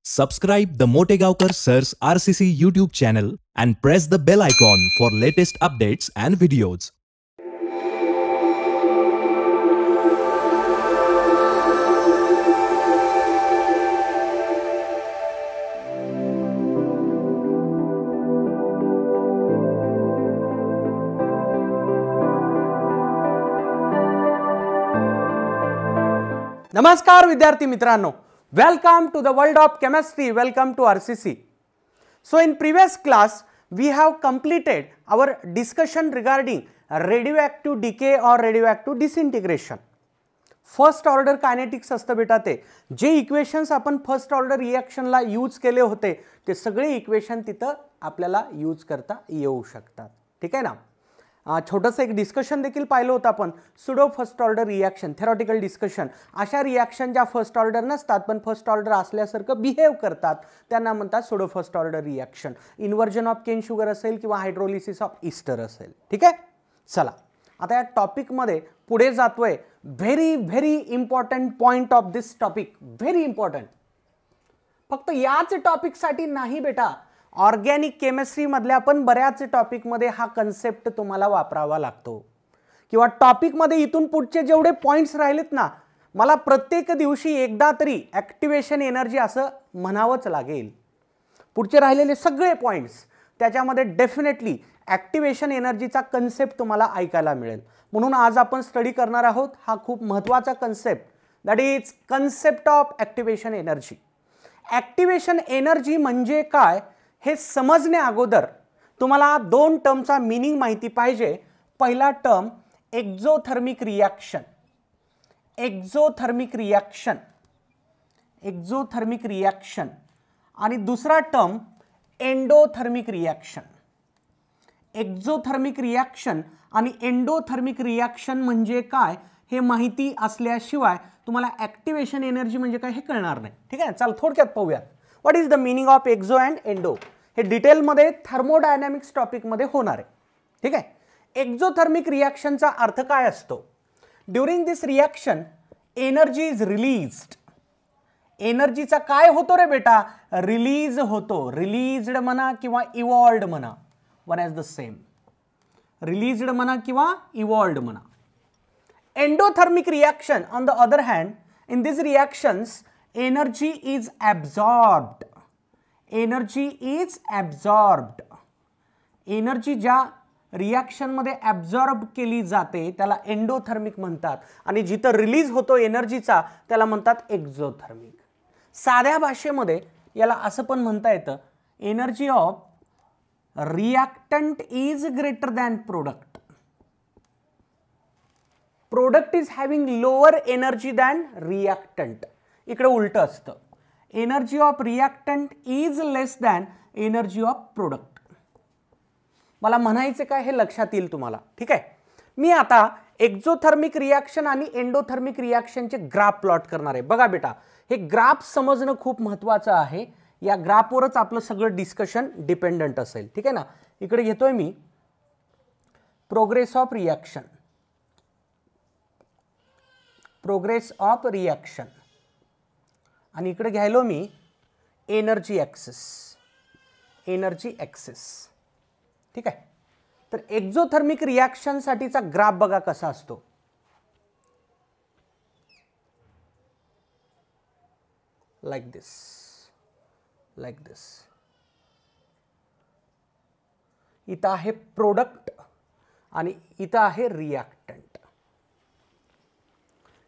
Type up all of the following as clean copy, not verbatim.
Subscribe the Motegaonkar Sir's RCC YouTube channel and press the bell icon for latest updates and videos. नमस्कार विद्यार्थी मित्रांनो, welcome to the world of chemistry, welcome to RCC. So in previous class we have completed our discussion regarding radioactive decay or radioactive disintegration. First order kinetics असतं बेटा, ते जे equations आपण first order रिएक्शनला use केले होते ते सगळे equation तिथं आपल्याला यूज करता येऊ शकतात. ठीक आहे ना. छोटंसं एक डिस्कशन देखील पाहिलं होतं आपण, pseudo first order reaction, theoretical discussion. अशा रिॲक्शन ज्या फर्स्ट ऑर्डर नसतात पण फर्स्ट ऑर्डर असल्यासारखं बिहेव करतात त्यांना म्हणतात pseudo first order reaction. Inversion of cane sugar असेल किंवा हायड्रोलिसिस ऑफ ईस्टर असेल. ठीक आहे. चला आता या टॉपिकमध्ये पुढे जातोय. Very very important point of this topic, very important. फक्त याच टॉपिकसाठी नाही बेटा, ऑर्गॅनिक केमिस्ट्री मधल्या पण बऱ्याच टॉपिकमध्ये हा कन्सेप्ट तुम्हाला वापरावा लागतो. किंवा टॉपिकमध्ये इथून पुढचे जेवढे पॉइंट्स राहिलेत ना, मला प्रत्येक दिवशी एकदा तरी ॲक्टिवेशन एनर्जी असं म्हणावंच लागेल. पुढचे राहिलेले सगळे पॉइंट्स त्याच्यामध्ये डेफिनेटली ॲक्टिवेशन एनर्जीचा कन्सेप्ट तुम्हाला ऐकायला मिळेल. म्हणून आज आपण स्टडी करणार आहोत हा खूप महत्त्वाचा concept, that is concept of activation energy. Activation energy म्हणजे काय हे समजण्या अगोदर तुम्हाला दोन टर्मचा मीनिंग माहिती पाहिजे. पहिला term exothermic reaction, exothermic reaction, exothermic reaction. आणि दुसरा term endothermic reaction. Exothermic reaction आणि एंडोथर्मिक रिॲक्शन म्हणजे काय हे माहिती असल्याशिवाय तुम्हाला ॲक्टिवेशन एनर्जी म्हणजे काय हे कळणार नाही. ठीक आहे. चल थोडक्यात पाहूयात. What is the meaning of exo and endo. हे डिटेलमध्ये थर्मोडायनॅमिक्स टॉपिकमध्ये होणार आहे. ठीक आहे. एक्झोथर्मिक रिॲक्शनचा अर्थ काय असतो? During this reaction energy is released. एनर्जीचा काय होतो रे बेटा? रिलीज होतो. रिलीज्ड म्हणा किंवा इव्हॉल्व्ड म्हणा, one as the same. Released म्हणा किंवा इव्हॉल्व्ड म्हणा. Endothermic reaction on the other hand, in this reactions energy is absorbed. Energy is absorbed. Energy ज्या रिॲक्शनमध्ये ॲब्झॉर्ब केली जाते त्याला एंडोथर्मिक म्हणतात आणि जिथं रिलीज होतो एनर्जीचा त्याला म्हणतात एक्झोथर्मिक. साध्या भाषेमध्ये याला असं पण म्हणता येतं, energy of reactant is greater than product. Product is having lower energy than reactant. इकडे उलट असतं. Energy of reactant is less than energy of product. मला म्हणायचं काय हे लक्षात येईल तुम्हाला. ठीक आहे. मी आता एक्झोथर्मिक रिॲक्शन आणि एंडोथर्मिक रिॲक्शनचे ग्राफ प्लॉट करणार आहे. बघा बेटा, हे ग्राफ समजणं खूप महत्त्वाचं आहे. या ग्राफवरच आपलं सगळं डिस्कशन डिपेंडंट असेल. ठीक आहे ना. इकडे घेतोय मी progress of reaction, progress of reaction. आणि इकडे घ्यायलो मी एनर्जी ॲक्सिस, एनर्जी ॲक्सिस. ठीक आहे. तर एक्झोथर्मिक रिॲक्शनसाठीचा ग्राफ बघा कसा असतो. Like this, like this. इथं आहे प्रोडक्ट आणि इथं आहे रिॲक्टंट.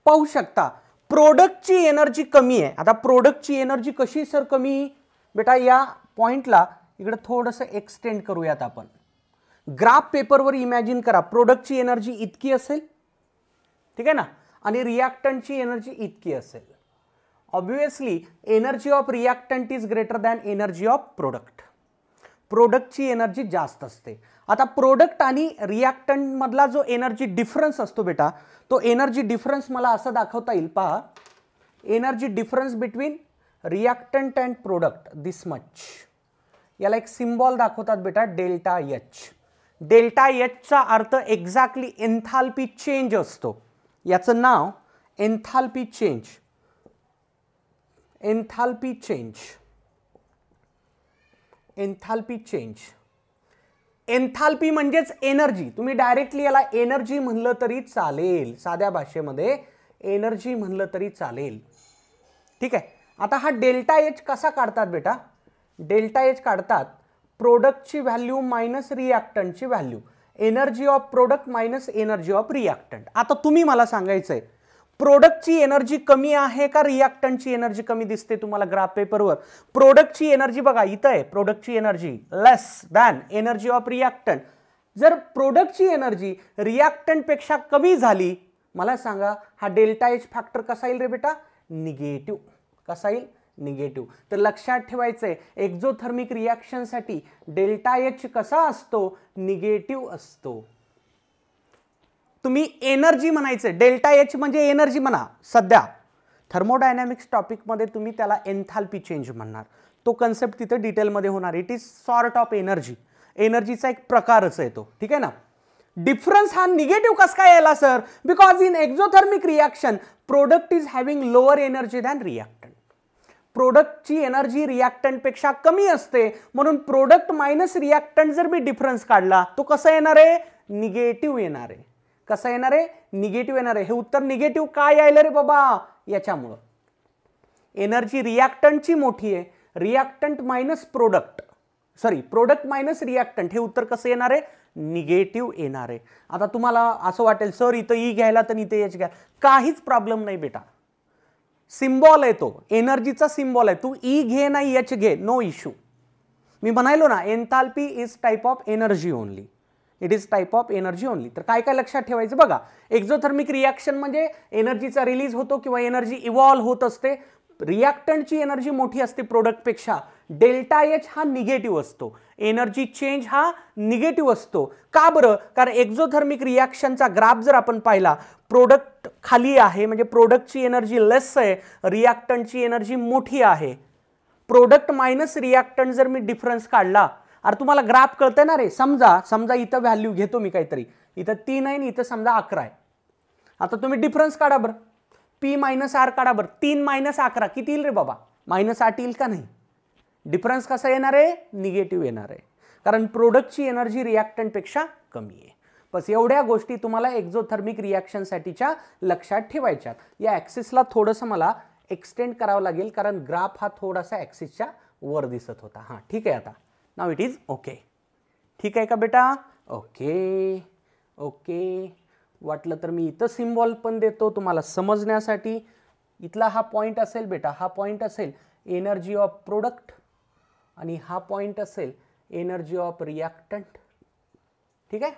पाहू शकता प्रोडक्टची एनर्जी कमी आहे. आता प्रोडक्टची एनर्जी कशी सर कमी? बेटा या पॉइंटला इकडे थोडंसं एक्सटेंड करूयात आपण. ग्राफ पेपरवर इमॅजिन करा, प्रोडक्टची एनर्जी इतकी असेल. ठीक आहे ना. आणि रिॲक्टंटची एनर्जी इतकी असेल. Obviously energy of reactant is greater than energy of product. प्रोडक्टची एनर्जी जास्त असते. आता प्रोडक्ट आणि रिॲक्टंट मधला जो एनर्जी डिफरन्स असतो बेटा, तो एनर्जी डिफरन्स मला असं दाखवता येईल. पहा, energy difference between reactant and product this much. याला एक सिम्बॉल दाखवतात बेटा, डेल्टा एच. डेल्टा एचचा अर्थ एक्झॅक्टली एन्थाल्पी चेंज असतो. याचं नाव enthalpy change, enthalpy change. Enthalpy change. Enthalpy म्हणजेच एनर्जी. तुम्ही डायरेक्टली याला एनर्जी म्हणलं तरी चालेल, साध्या भाषेमध्ये एनर्जी म्हणलं तरी चालेल. ठीक आहे. आता हा डेल्टा एच कसा काढतात बेटा? डेल्टा एच काढतात प्रोडक्टची व्हॅल्यू मायनस रिॲक्टंटची value, energy of product minus energy of reactant. आता तुम्ही मला सांगायचंय प्रोडक्टची एनर्जी कमी आहे का रिॲक्टंटची एनर्जी कमी दिसते तुम्हाला ग्राफ पेपरवर? प्रोडक्टची एनर्जी बघा इथं आहे, प्रोडक्टची energy less than energy of reactant. जर प्रोडक्टची एनर्जी रिॲक्टंट पेक्षा कमी झाली, मला सांगा हा डेल्टा एच फॅक्टर कसा येईल रे बेटा? निगेटिव्ह. कसा येईल? निगेटिव्ह. तर लक्षात ठेवायचंय एक्झोथर्मिक रिॲक्शनसाठी डेल्टा एच कसा असतो? निगेटिव्ह असतो. तुम्ही एनर्जी म्हणायचं, डेल्टा एच म्हणजे एनर्जी म्हणा. सध्या थर्मोडायनॅमिक्स टॉपिकमध्ये तुम्ही त्याला एन्थाल्पी चेंज म्हणणार. तो कन्सेप्ट तिथे डिटेलमध्ये होणार. It is sort of energy. एनर्जीचा एक प्रकारच आहे तो. ठीक आहे ना. डिफरन्स हा निगेटिव्ह कस काय यायला sir? Because in exothermic reaction product is having lower energy than reactant. प्रोडक्टची एनर्जी रिॲक्टंट पेक्षा कमी असते, म्हणून प्रोडक्ट मायनस रिॲक्टंट जर मी डिफरन्स काढला तो कसा येणार आहे? निगेटिव्ह येणार आहे. कसा येणार आहे? निगेटिव्ह येणार आहे. हे उत्तर निगेटिव्ह काय यायला रे बाबा? याच्यामुळं एनर्जी रिॲक्टंटची मोठी आहे, reactant minus product, sorry product minus reactant, हे उत्तर कसं येणार आहे? निगेटिव्ह येणार आहे. आता तुम्हाला असं वाटेल सर इथं ई घ्यायला तर इथे एच घ्या. काहीच प्रॉब्लेम नाही बेटा. सिम्बॉल आहे तो, एनर्जीचा सिम्बॉल आहे. तू ई घे नाही एच घे, नो इश्यू. मी म्हणालो ना enthalpy is type of energy only. It is type of energy only. तर काय काय लक्षात ठेवायचं बघा. एक्झोथर्मिक रिॲक्शन म्हणजे एनर्जीचा रिलीज होतो किंवा एनर्जी इव्हॉल्व होत असते. रिॲक्टंटची एनर्जी मोठी असते प्रोडक्टपेक्षा. डेल्टा एच हा निगेटिव्ह असतो. एनर्जी चेंज हा निगेटिव्ह असतो. का बरं? कारण एक्झोथर्मिक रिॲक्शनचा ग्राफ जर आपण पाहिला, प्रोडक्ट खाली आहे म्हणजे प्रोडक्टची एनर्जी लेस आहे, रिॲक्टंटची एनर्जी मोठी आहे. प्रोडक्ट मायनस रिॲक्टंट जर मी डिफरन्स काढला, अरे तुम्हाला ग्राफ कळतंय ना रे. समजा इथं व्हॅल्यू घेतो मी काहीतरी, इथं 3 आहे, इथं समजा 11 आहे. आता तुम्ही डिफरन्स काढा बरं, पी मायनस आर काढा बरं. 3 मायनस 11 किती येईल रे बाबा? -8 येईल का नाही? डिफरन्स कसा येणार आहे? निगेटिव्ह येणार आहे. कारण प्रोडक्टची एनर्जी रिॲक्टंटपेक्षा कमी आहे. बस एवढ्या गोष्टी तुम्हाला एक्झोथर्मिक रिॲक्शनसाठीच्या लक्षात ठेवायच्यात. या ॲक्सिसला थोडंसं मला एक्सटेंड करावं लागेल कारण ग्राफ हा थोडासा ॲक्सिसच्या वर दिसत होता. हां ठीक आहे. आता नाव इट इज ओके. ठीक आहे का बेटा? Okay okay. वाटलं तर मी इथं सिम्बॉल पण देतो तुम्हाला समजण्यासाठी. इथला हा पॉईंट असेल बेटा, हा पॉईंट असेल एनर्जी ऑफ प्रोडक्ट आणि हा पॉईंट असेल एनर्जी ऑफ रिॲक्टंट. ठीक आहे.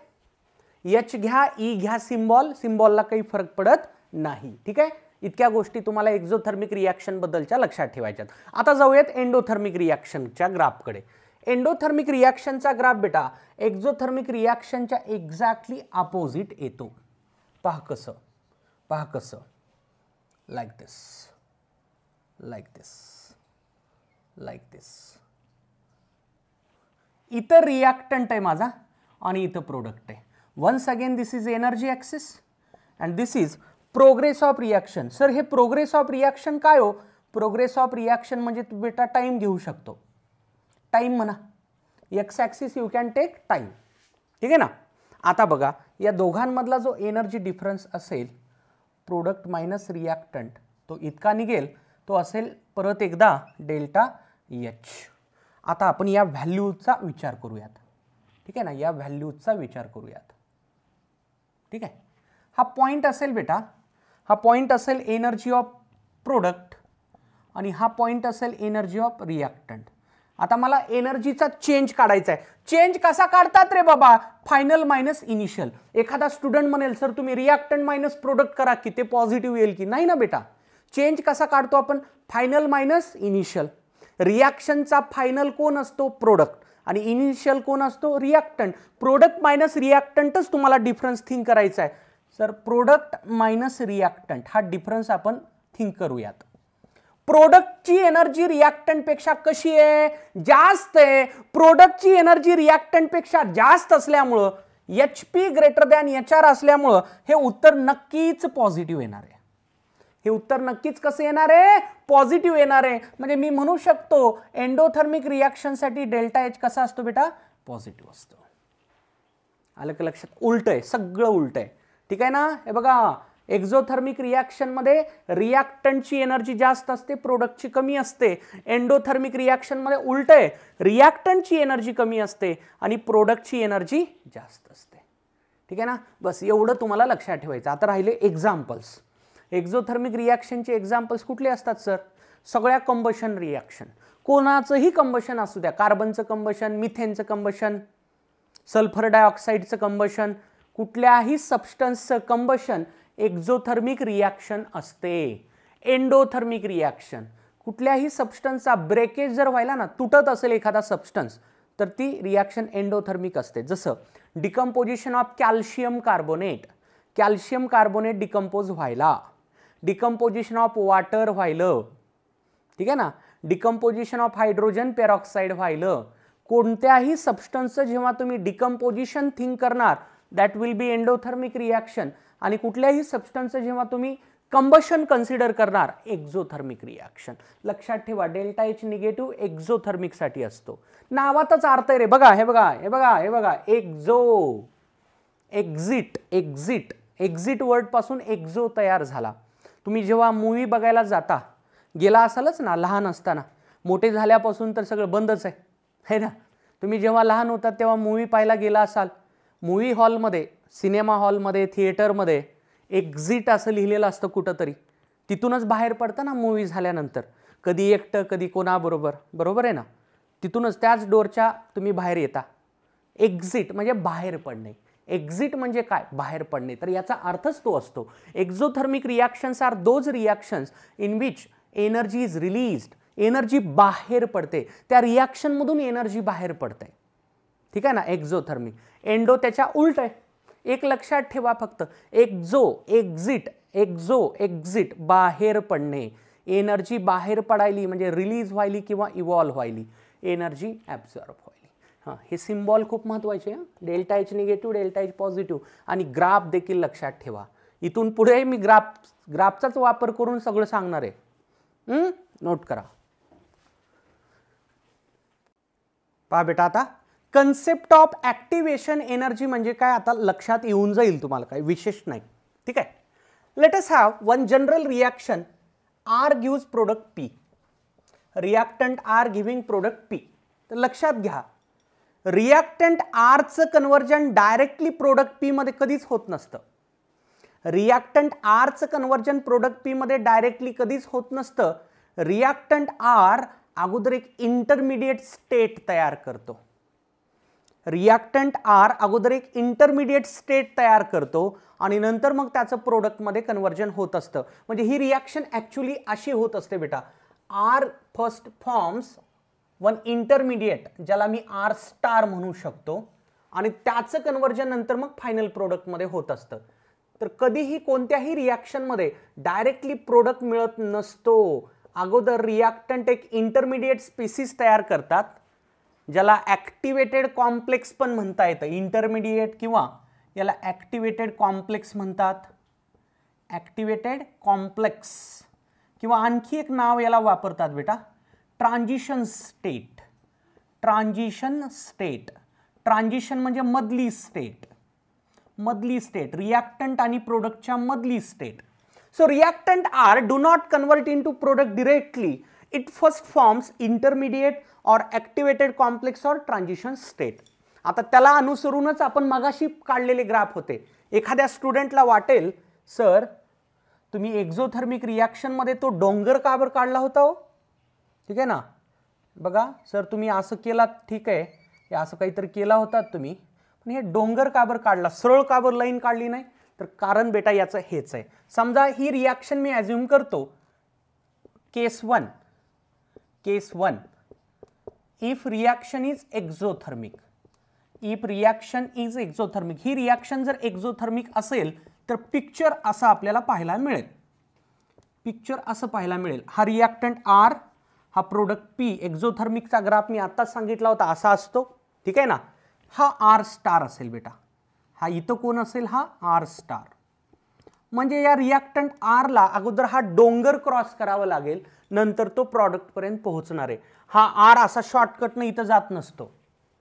एच घ्या, ई घ्या सिम्बॉल, सिम्बॉलला काही फरक पडत नाही. ठीक आहे. इतक्या गोष्टी तुम्हाला एक्झोथर्मिक रिॲक्शन बद्दलच्या लक्षात ठेवायच्यात. आता जाऊयात एंडोथर्मिक रिॲक्शनच्या ग्राफकडे. एंडोथर्मिक रिॲक्शनचा ग्राफ बेटा एक्झोथर्मिक रिॲक्शनच्या एक्झॅक्टली अपोजिट येतो. पहा कसं, पहा कसं. Like this, like this, like this. इथं रिॲक्टंट आहे माझा आणि इथं प्रोडक्ट आहे. Once again this is energy axis and this is progress of reaction. Sir हे प्रोग्रेस ऑफ रिॲक्शन काय हो? प्रोग्रेस ऑफ रिॲक्शन म्हणजे तू बेटा टाइम घेऊ शकतो. टाइम म्हणा, x axis you can take time. ठीक आहे ना. आता बघा या दोघांमधला जो एनर्जी डिफरन्स असेल प्रोडक्ट मायनस रिॲक्टंट, तो इतका निघेल, तो असेल परत एकदा डेल्टा एच. आता आपण या व्हॅल्यूचा विचार करूयात. ठीक आहे ना. या व्हॅल्यूचा विचार करूयात. ठीक आहे. हा पॉईंट असेल बेटा, हा पॉईंट असेल एनर्जी ऑफ प्रोडक्ट आणि हा पॉईंट असेल एनर्जी ऑफ रिॲक्टंट. आता मला एनर्जीचा चेंज काढायचा आहे. चेंज कसा काढतात रे बाबा? Final minus initial. एखादा स्टुडंट म्हणेल सर तुम्ही रिॲक्टंट मायनस प्रोडक्ट करा की ते पॉझिटिव्ह येईल की नाही ना बेटा. चेंज कसा काढतो आपण? Final minus initial. रिॲक्शनचा फायनल कोण असतो? प्रोडक्ट. आणि इनिशियल कोण असतो? रिॲक्टंट. प्रोडक्ट मायनस रिॲक्टंटच तुम्हाला डिफरन्स थिंक करायचा आहे. सर प्रोडक्ट मायनस रिॲक्टंट हा डिफरन्स आपण थिंक करूयात. प्रोडक्टची एनर्जी रिॲक्टंटपेक्षा कशी आहे? जास्त आहे. प्रोडक्टची एनर्जी रिॲक्टंटपेक्षा जास्त असल्यामुळं H P greater than H R असल्यामुळं हे उत्तर नक्कीच पॉझिटिव्ह येणार आहे. हे उत्तर नक्कीच कसं येणार आहे, पॉझिटिव्ह येणार आहे. म्हणजे मी म्हणू शकतो एंडोथर्मिक रिॲक्शनसाठी डेल्टा एच कसा असतो बेटा, पॉझिटिव्ह असतो. आलं का लक्षात, उलट आहे, सगळं उलट आहे. ठीक आहे ना. हे बघा एक्झोथर्मिक रिॲक्शन मध्ये रिॲक्टंटची एनर्जी जास्त असते, प्रोडक्टची कमी असते. एंडोथर्मिक रिॲक्शन मध्ये उलट आहे, रिॲक्टंटची एनर्जी कमी असते आणि प्रोडक्टची एनर्जी जास्त असते. ठीक आहे ना. बस एवढं तुम्हाला लक्षात ठेवायचं. आता राहिले एक्झाम्पल्स. एक्झोथर्मिक रिॲक्शनचे एक्झाम्पल्स कुठले असतात सर, सगळ्या कंबशन रिॲक्शन, कोणाचंही कंबशन असू द्या, कार्बनचं कंबशन, मिथेनचं कंबशन, सल्फर डायऑक्साईडचं कंबशन, कुठल्याही सबस्टन्सचं कंबशन एक्झोथर्मिक रिॲक्शन असते. एंडोथर्मिक रिॲक्शन, कुठल्याही सबस्टन्सचा ब्रेकेज जर व्हायला ना, तुटत असेल एखादा सबस्टन्स, तर ती रिॲक्शन एंडोथर्मिक असते. जसं decomposition of calcium carbonate, calcium carbonate decompose व्हायला, डिकम्पोजिशन ऑफ वॉटर व्हायलं. ठीक आहे ना. डिकम्पोजिशन ऑफ हायड्रोजन पेरॉक्साईड व्हायलं. कोणत्याही सबस्टन्सचं जेव्हा तुम्ही डिकम्पोजिशन थिंक करणार that will be endothermic reaction, आणि कुठल्याही सबस्टन्सचं जेव्हा तुम्ही कंबशन कन्सिडर करणार एक्झोथर्मिक रिॲक्शन. लक्षात ठेवा डेल्टा एच निगेटिव्ह एक्झोथर्मिकसाठी असतो. नावातच अर्थ आहे रे. बघा हे बघा हे बघा हे बघा, Exo, exit, exit, exit word पासून एक्झो तयार झाला. तुम्ही जेव्हा मूवी बघायला जाता, गेला असालच ना लहान असताना, मोठे झाल्यापासून तर सगळं बंदच आहे ना. तुम्ही जेव्हा लहान होतात तेव्हा मूवी पाहायला गेला असाल, मूवी हॉलमध्ये, सिनेमा हॉलमध्ये, थिएटरमध्ये एक्झिट असं लिहिलेलं असतं कुठंतरी, तिथूनच बाहेर पडतं ना मूवी झाल्यानंतर, कधी एकटं कधी कोणाबरोबर, बरोबर आहे ना. तिथूनच त्याच डोरच्या तुम्ही बाहेर येता. एक्झिट म्हणजे बाहेर पडणे. एक्झिट म्हणजे काय, बाहेर पडणे. तर याचा अर्थच तो असतो. Exothermic reactions are those reactions in which energy is released, energy बाहेर पडते, त्या रिॲक्शनमधून एनर्जी बाहेर पडते. ठीक आहे ना. एक्झोथर्मिक. एंडो त्याच्या उलट आहे. एक लक्षात ठेवा फक्त, एक्झो, एक्झिट, एक्झो, एक्झिट, बाहेर पडणे, एनर्जी बाहेर पडायली म्हणजे रिलीज व्हायली किंवा इव्हॉल्व्ह व्हायली, एनर्जी ॲब्झॉर्ब व्हायली. हां, हे सिम्बॉल खूप महत्त्वाचे आहे. Delta H negative, delta H positive, आणि ग्राफ देखील लक्षात ठेवा. इथून पुढे मी ग्राफचाच वापर करून सगळं सांगणार आहे. नोट करा. पहा बेटा, आता कन्सेप्ट ऑफ ॲक्टिवेशन एनर्जी म्हणजे काय आता लक्षात येऊन जाईल तुम्हाला, काही विशेष नाही. ठीक आहे. Let us have one general reaction. R gives product P, reactant R giving product P. तर लक्षात घ्या, रिॲक्टंट आरचं कन्व्हर्जन डायरेक्टली प्रोडक्ट पी मध्ये कधीच होत नसतं. रिॲक्टंट आरचं कन्व्हर्जन प्रोडक्ट पी मध्ये डायरेक्टली कधीच होत नसतं. रिॲक्टंट आर अगोदर एक इंटरमिडिएट स्टेट तयार करतो. रिॲक्टंट आर अगोदर एक इंटरमिडिएट स्टेट तयार करतो आणि नंतर मग त्याचं प्रोडक्टमध्ये कन्व्हर्जन होत असतं. म्हणजे ही रिॲक्शन ॲक्च्युली अशी होत असते बेटा. R first forms one intermediate, ज्याला मी आर स्टार म्हणू शकतो, आणि त्याचं कन्व्हर्जन नंतर मग फायनल प्रोडक्टमध्ये होत असतं. तर कधीही कोणत्याही रिॲक्शनमध्ये डायरेक्टली प्रोडक्ट मिळत नसतो. अगोदर रिॲक्टंट एक इंटरमिडिएट स्पीसीज तयार करतात, ज्याला ॲक्टिवेटेड कॉम्प्लेक्स पण म्हणता येतं. इंटरमिडिएट किंवा याला ॲक्टिवेटेड कॉम्प्लेक्स म्हणतात. ॲक्टिवेटेड कॉम्प्लेक्स किंवा आणखी एक नाव याला वापरतात बेटा, transition state. Transition state, transition म्हणजे मधली स्टेट. मधली स्टेट, रिॲक्टंट आणि प्रोडक्टच्या मधली state. So reactant R do not convert into product directly. It first forms intermediate or activated complex or transition state. आता त्याला अनुसरूनच आपण मगाशी काढलेले ग्राफ होते. एखाद्या स्टुडंटला वाटेल, सर तुम्ही एक्झोथर्मिक रिॲक्शन मध्ये तो डोंगर का बरं काढला होता हो? ठीक आहे ना. बघा सर, तुम्ही असं केलात, ठीक आहे, हे असं काहीतरी केला होता तुम्ही, पण हे डोंगर का बरं काढला, सरळ का बरं लाईन काढली नाही? तर कारण बेटा याचं हेच आहे. समजा ही रिॲक्शन मी ॲज्युम करतो केस 1. केस 1, if reaction is exothermic, if reaction is exothermic, he reaction जर एक्झोथर्मिक असेल तर पिक्चर असं आपल्याला पाहायला मिळेल. पिक्चर असं पाहायला मिळेल. हा रिॲक्टंट आर, हा प्रोडक्ट पी. एक्झोथर्मिकचा ग्राफ मी आत्ताच सांगितला होता, असा असतो. ठीक आहे ना. हा आर स्टार असेल बेटा. हा इथं कोण असेल? हा आर स्टार. म्हणजे या रिॲक्टंट आर ला अगोदर हा डोंगर क्रॉस करावा लागेल, नंतर तो प्रॉडक्ट पर्यंत पोहोचणार आहे. हा आर असा शॉर्टकटनं इथं जात नसतो.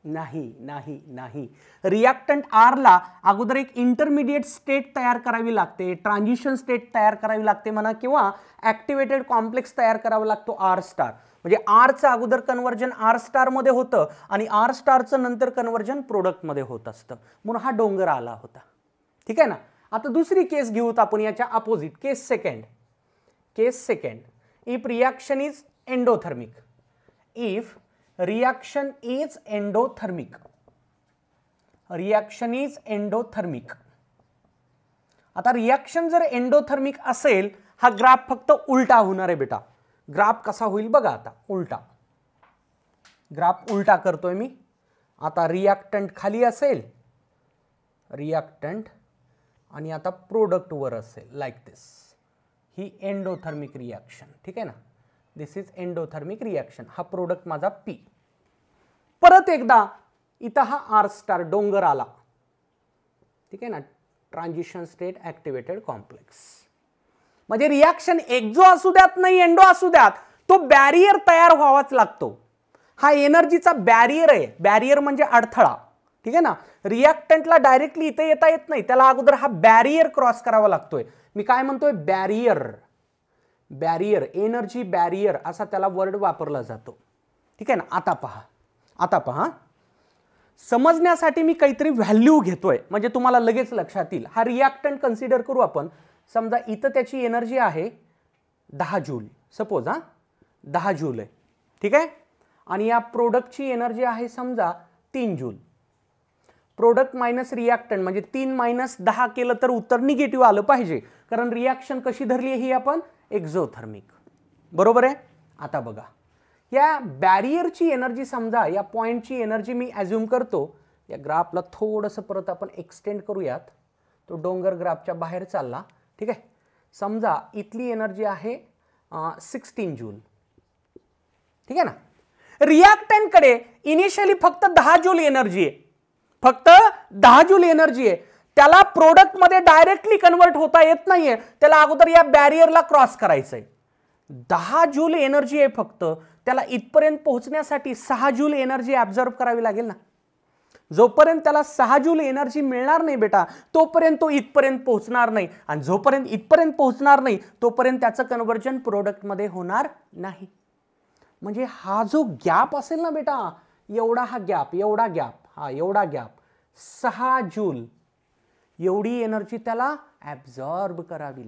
नाही नाही नाही, रिॲक्टंट आर ला अगोदर एक इंटरमिडिएट स्टेट तयार करावी लागते, ट्रान्झिशन स्टेट तयार करावी लागते म्हणा, किंवा ऍक्टिव्हेटेड कॉम्प्लेक्स तयार करावा लागतो आर स्टार. म्हणजे आरचं अगोदर कन्वर्जन आर स्टार मध्ये होतं आणि आर स्टारचं नंतर कन्वर्जन प्रोडक्ट मध्ये होत असतं, म्हणून हा डोंगर आला होता. ठीक आहे ना. आता दुसरी केस घेऊत आपण याच्या opposite. Case second. If reaction is endothermic. If reaction is endothermic. आता रिॲक्शन जर एंडोथर्मिक असेल, हा ग्राफ फक्त उलटा होणार आहे बेटा. ग्राफ कसा होईल बघा आता. उलटा ग्राफ उलटा करतोय मी. आता रिॲक्टंट खाली असेल, रिॲक्टंट, आणि आता प्रोडक्ट वर असेल लाईक दिस. ही एंडोथर्मिक रिॲक्शन. ठीक आहे ना. दिस इज एंडोथर्मिक रिॲक्शन. हा प्रोडक्ट माझा पी. परत एकदा इथं हा आर स्टार डोंगर आला. ठीक आहे ना. Transition state activated complex. म्हणजे रिॲक्शन एक्झो असू द्यात नाही एंडो असू द्यात, तो बॅरियर तयार व्हावाच लागतो. हा एनर्जीचा बॅरियर आहे. बॅरियर म्हणजे अडथळा. ठीक आहे ना. रिॲक्टंटला डायरेक्टली इथे येता येत नाही, त्याला अगोदर हा बॅरियर क्रॉस करावा लागतोय. मी काय म्हणतोय? बॅरियर, एनर्जी बॅरियर असा त्याला वर्ड वापरला जातो. ठीक आहे ना. आता पहा, समजण्यासाठी मी काहीतरी व्हॅल्यू घेतोय म्हणजे तुम्हाला लगेच लक्षात येईल. हा रिॲक्टंट कन्सिडर करू आपण. समजा इथं त्याची एनर्जी आहे 10 जूल, सपोज 10 जूल आहे. ठीक आहे. आणि या प्रोडक्टची एनर्जी आहे समजा 3 जूल. प्रोडक्ट मायनस रिॲक्टंट म्हणजे 3 मायनस 10 केलं तर उत्तर निगेटिव्ह आलं पाहिजे, कारण रिॲक्शन कशी धरली आहे ही आपण? एक्झोथर्मिक. बरोबर आहे. आता बघा, या बॅरियरची एनर्जी समजा, या पॉइंटची एनर्जी मी ॲझ्युम करतो. या ग्राफला थोडंसं परत आपण एक्सटेंड करूयात. तो डोंगर ग्राफच्या बाहेर चालला. ठीक आहे. समजा इथली एनर्जी आहे 16 जूल. ठीक आहे ना. रिॲक्टंटकडे इनिशियली फक्त 10 जूल एनर्जी आहे. फक्त 10 जूल एनर्जी आहे. त्याला प्रोडक्ट मध्ये डायरेक्टली कन्वर्ट होता येत नाहीये, त्याला अगोदर या बॅरियरला क्रॉस करायचंय. 10 जूल एनर्जी आहे फक्त, त्याला इथपर्यंत पोहोचण्यासाठी 6 जूल एनर्जी ऍब्झॉर्ब करावी लागेल ना. जोपर्यंत त्याला 6 जूल एनर्जी मिळणार नाही बेटा, तोपर्यंत तो इथपर्यंत पोहोचणार नाही, आणि जोपर्यंत इथपर्यंत पोहोचणार नाही तोपर्यंत त्याचं कन्वर्जन प्रोडक्ट मध्ये होणार नाही. म्हणजे हा जो गॅप असेल ना बेटा, एवढा गॅप 6 जूल, एवढी एनर्जी त्याला ऍब्झॉर्ब करावी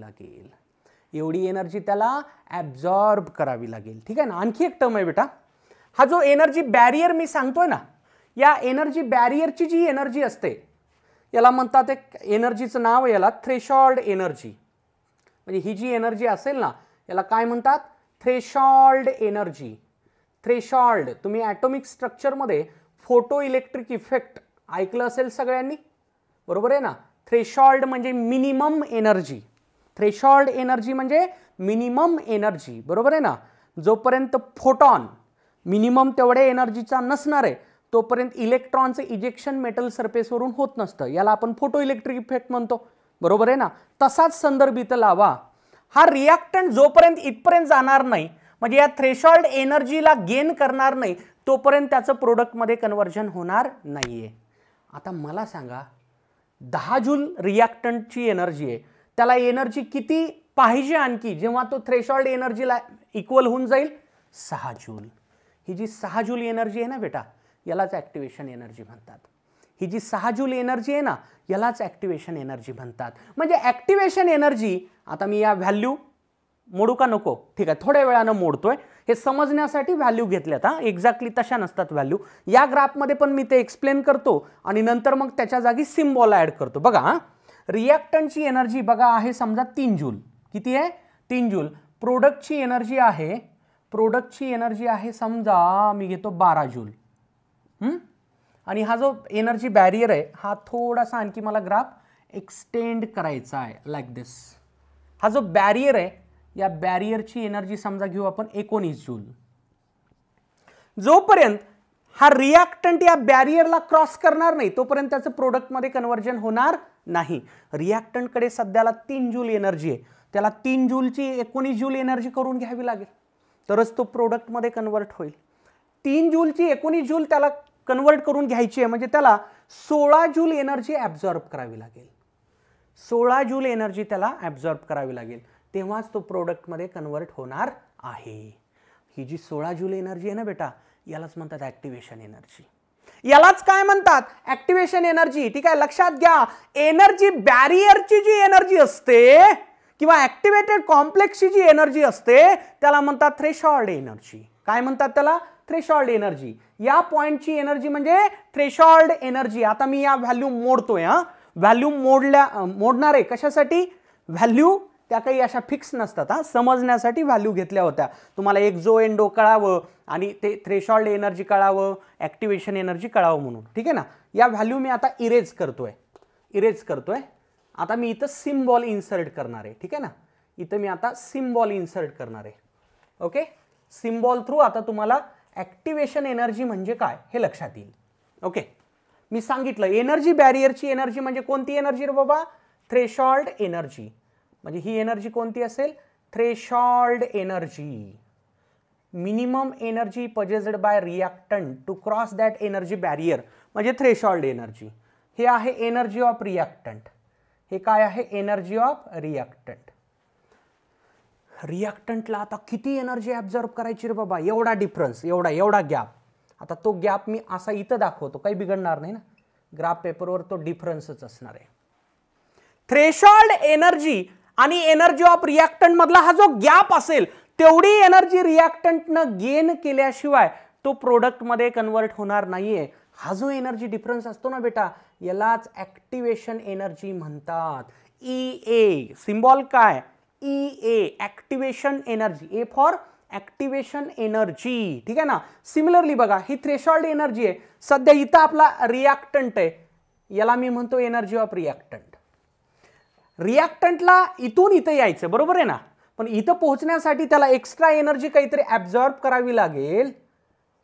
लागेल. ठीक आहे ना. आणखी एक टर्म आहे बेटा, हा जो एनर्जी बॅरियर मी सांगतोय ना, या एनर्जी बॅरियरची जी एनर्जी असते याला म्हणतात, एक एनर्जीचं नाव आहे याला थ्रेशोल्ड एनर्जी. म्हणजे ही जी एनर्जी असेल ना याला काय म्हणतात? Threshold energy. थ्रेशोल्ड तुम्ही ॲटॉमिक स्ट्रक्चरमध्ये फोटो इलेक्ट्रिक इफेक्ट ऐकलं असेल सगळ्यांनी, बरोबर आहे ना. थ्रेशोल्ड म्हणजे मिनिमम एनर्जी. थ्रेशोल्ड एनर्जी म्हणजे मिनिमम एनर्जी, बरोबर आहे ना. जोपर्यंत फोटॉन मिनिमम तेवढ्या एनर्जीचा नसणार आहे तोपर्यंत इलेक्ट्रॉनचं इजेक्शन मेटल सरफेसवरून होत नसतं. याला आपण फोटो इलेक्ट्रिक इफेक्ट म्हणतो, बरोबर आहे ना. तसाच संदर्भ इथं लावा. हा रिॲक्टंट जोपर्यंत इथपर्यंत जाणार नाही, म्हणजे या थ्रेशोल्ड एनर्जीला गेन करणार नाही, तोपर्यंत त्याचं प्रोडक्टमध्ये कन्वर्जन होणार नाहीये. आता मला सांगा, 10 जूल रिॲक्टंटची एनर्जी आहे, त्याला एनर्जी किती पाहिजे आणखी जेव्हा तो थ्रेशोल्ड एनर्जीला इक्वल होऊन जाईल? 6 जूल. ही जी 6 जूल एनर्जी आहे ना बेटा, यालाच ॲक्टिवेशन एनर्जी म्हणतात. ही जी 6 जूल एनर्जी आहे ना यालाच ॲक्टिवेशन एनर्जी म्हणतात. म्हणजे ॲक्टिवेशन एनर्जी, आता मी या व्हॅल्यू मोडू का नको? ठीक आहे, थोड्या वेळानं मोडतोय. हे समजण्यासाठी व्हॅल्यू घेतल्यात. एक्झॅक्टली तशा नसतात व्हॅल्यू. या ग्राफमध्ये पण मी ते एक्सप्लेन करतो आणि नंतर मग त्याच्या जागी सिम्बॉल ॲड करतो. बघा, रिॲक्टंटची एनर्जी बघा आहे समजा 3 जूल. किती आहे? 3 जूल. प्रोडक्टची एनर्जी आहे समजा मी घेतो 12 जूल. आणि हा जो एनर्जी बॅरियर आहे हा थोडासा आणखी मला ग्राफ एक्सटेंड करायचा आहे लाईक दिस. हा जो बॅरियर आहे या बॅरियरची एनर्जी समजा घेऊ आपण 19 जूल. जोपर्यंत हा रिॲक्टंट या बॅरियरला क्रॉस करणार नाही तोपर्यंत त्याचं प्रोडक्टमध्ये कन्वर्जन होणार नाही. रिॲक्टंटकडे सध्याला 3 जूल एनर्जी आहे, त्याला 3 जूलची 19 जूल एनर्जी करून घ्यावी लागेल तरच तो प्रोडक्टमध्ये कन्वर्ट होईल. 3 जूलची 19 जूल त्याला कन्वर्ट करून घ्यायची आहे, म्हणजे त्याला 16 जूल एनर्जी ॲब्झॉर्ब करावी लागेल. 16 जूल एनर्जी त्याला ॲब्झॉर्ब करावी लागेल, तेव्हाच तो प्रोडक्टमध्ये कन्वर्ट होणार आहे. ही जी 16 जूल एनर्जी आहे ना बेटा, यालाच म्हणतात ॲक्टिवेशन एनर्जी. यालाच काय म्हणतात? Activation energy. ठीक आहे, लक्षात घ्या. एनर्जी बॅरियरची जी एनर्जी असते किंवा ॲक्टिवेटेड कॉम्प्लेक्सची जी एनर्जी असते त्याला म्हणतात थ्रेशोल्ड एनर्जी. काय म्हणतात त्याला? Threshold energy. या पॉइंटची एनर्जी म्हणजे थ्रेशोल्ड एनर्जी. आता मी या व्हॅल्यू मोडतोय. व्हॅल्यू मोडणार आहे कशासाठी? व्हॅल्यू त्या काही अशा फिक्स नसतात. समजण्यासाठी व्हॅल्यू घेतल्या होत्या. तुम्हाला एक्झो एंडो कळावं आणि ते थ्रेशोल्ड एनर्जी कळावं, ॲक्टिवेशन एनर्जी कळावं म्हणून. ठीक आहे ना. या व्हॅल्यू मी आता इरेज करतोय. आता मी इथं सिम्बॉल इन्सर्ट करणार आहे. ठीक आहे ना. इथं मी आता सिम्बॉल इन्सर्ट करणार आहे. ओके. सिम्बॉल थ्रू आता तुम्हाला ॲक्टिवेशन एनर्जी म्हणजे काय हे लक्षात येईल. ओके. मी सांगितलं एनर्जी बॅरियरची एनर्जी म्हणजे कोणती एनर्जी रे बाबा? Threshold energy. म्हणजे ही एनर्जी कोणती असेल? Threshold energy. Minimum energy possessed by reactant to cross that energy barrier म्हणजे थ्रेशोल्ड एनर्जी. हे आहे एनर्जी ऑफ रिॲक्टंट. हे काय आहे? Energy of reactant. रिॲक्टंटला आता किती एनर्जी ॲब्झॉर्ब करायची रे बाबा? एवढा डिफरन्स, एवढा गॅप. आता तो गॅप मी असा इथं दाखवतो, काही बिघडणार नाही ना. ग्राफ पेपरवर तो डिफरन्सच असणार आहे. थ्रेशोल्ड एनर्जी आणि एनर्जी ऑफ रिॲक्टंट मधला हा जो गॅप असेल तेवढी एनर्जी रिॲक्टंटनं गेन केल्याशिवाय तो प्रोडक्टमध्ये कन्वर्ट होणार नाहीये. हा जो एनर्जी डिफरन्स असतो ना बेटा, यालाच ॲक्टिवेशन एनर्जी म्हणतात. EA सिम्बॉल काय? EA activation energy. A for activation energy. ठीक आहे ना. सिमिलरली बघा, ही थ्रेशोल्ड एनर्जी आहे. सध्या इथं आपला रिॲक्टंट आहे, याला मी म्हणतो एनर्जी ऑफ रिॲक्टंट. रिॲक्टंटला इथून इथं यायचं, बरोबर आहे ना. पण इथं पोहोचण्यासाठी त्याला एक्स्ट्रा एनर्जी काहीतरी ॲब्झॉर्ब करावी लागेल.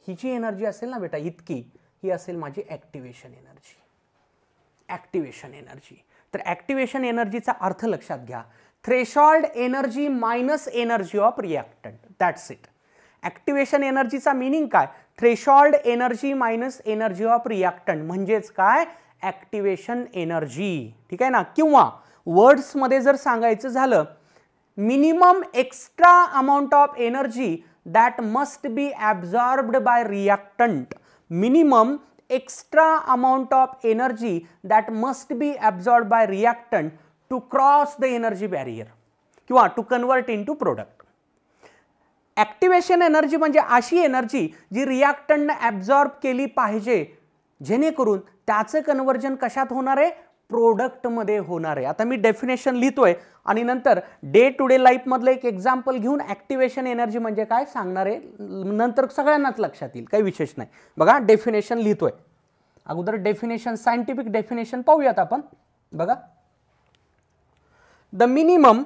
ही जी एनर्जी असेल ना बेटा इतकी, ही असेल माझी ॲक्टिवेशन एनर्जी. Activation energy. तर ॲक्टिवेशन एनर्जीचा अर्थ लक्षात घ्या. Threshold energy minus energy of reactant. That's it. Activation एनर्जीचा मीनिंग काय? Threshold energy minus energy of reactant म्हणजेच काय? Activation energy. ठीक आहे ना. किंवा वर्ड्समध्ये जर सांगायचं झालं, minimum extra amount of energy that must be absorbed by reactant. Minimum extra amount of energy that must be absorbed by reactant to cross the energy barrier किंवा to convert into product. Activation energy म्हणजे अशी energy जी रिॲक्टंटने absorb केली पाहिजे जेणेकरून त्याचं conversion कशात होणार आहे? प्रोडक्टमध्ये होणार आहे. आता मी डेफिनेशन लिहितोय आणि नंतर डे टू डे लाईफमधलं एक एक्झाम्पल घेऊन ॲक्टिवेशन एनर्जी म्हणजे काय सांगणार आहे, नंतर सगळ्यांनाच लक्षात येईल, काही विशेष नाही. बघा डेफिनेशन लिहितोय. अगोदर डेफिनेशन, सायंटिफिक डेफिनेशन पाहूयात आपण. बघा, द मिनिमम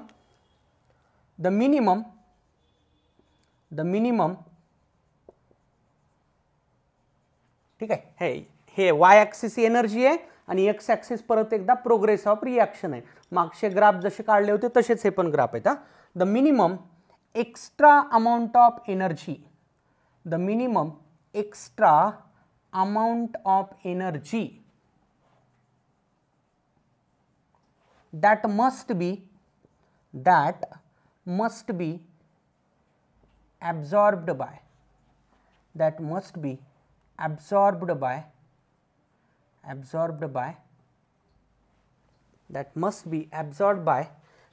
ठीक आहे, हे वाय ॲक्सिस एनर्जी आहे आणि एक्स ॲक्सिस परत एकदा प्रोग्रेस ऑफ रिॲक्शन आहे. मागचे ग्राफ जसे काढले होते तसेच हे पण ग्राफ आहेत. The minimum extra amount of energy, the minimum extra amount of energy that must be absorbed by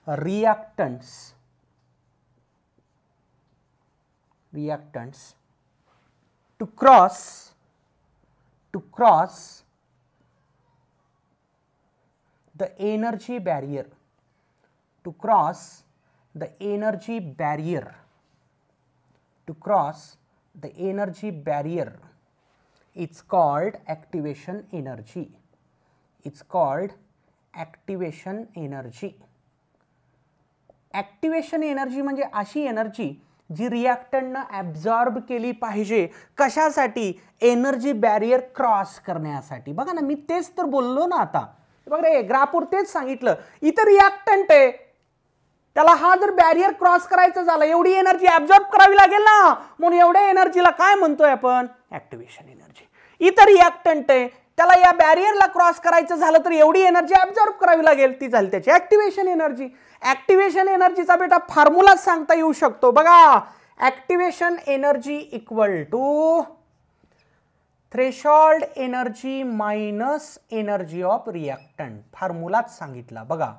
reactants to cross the energy barrier, it's called activation energy. Activation energy म्हणजे अशी energy जी रिॲक्टंटनं absorb केली पाहिजे. कशासाठी? Energy barrier cross करण्यासाठी. बघा ना, मी तेच तर बोललो ना आता. बघ रे, ग्राफवर तेच सांगितलं. इथं रिॲक्टंट आहे, त्याला हा जर बॅरियर क्रॉस करायचा झाला एवढी एनर्जी ऍब्झॉर्ब करावी लागेल ना, म्हणून एवढ्या एनर्जीला काय म्हणतोय आपण, ऍक्टिव्हेशन एनर्जी. इतर रिॲक्टंट आहे, त्याला या बॅरियरला क्रॉस करायचं झालं तर एवढी एनर्जी ऍब्झॉर्ब करावी लागेल, ती झाली त्याची ऍक्टिव्हेशन एनर्जी. ऍक्टिव्हेशन एनर्जीचा बेटा फॉर्म्युला सांगता येऊ शकतो बघा. Activation energy equal to threshold energy minus energy of reactant. फॉर्म्युलाच सांगितला बघा.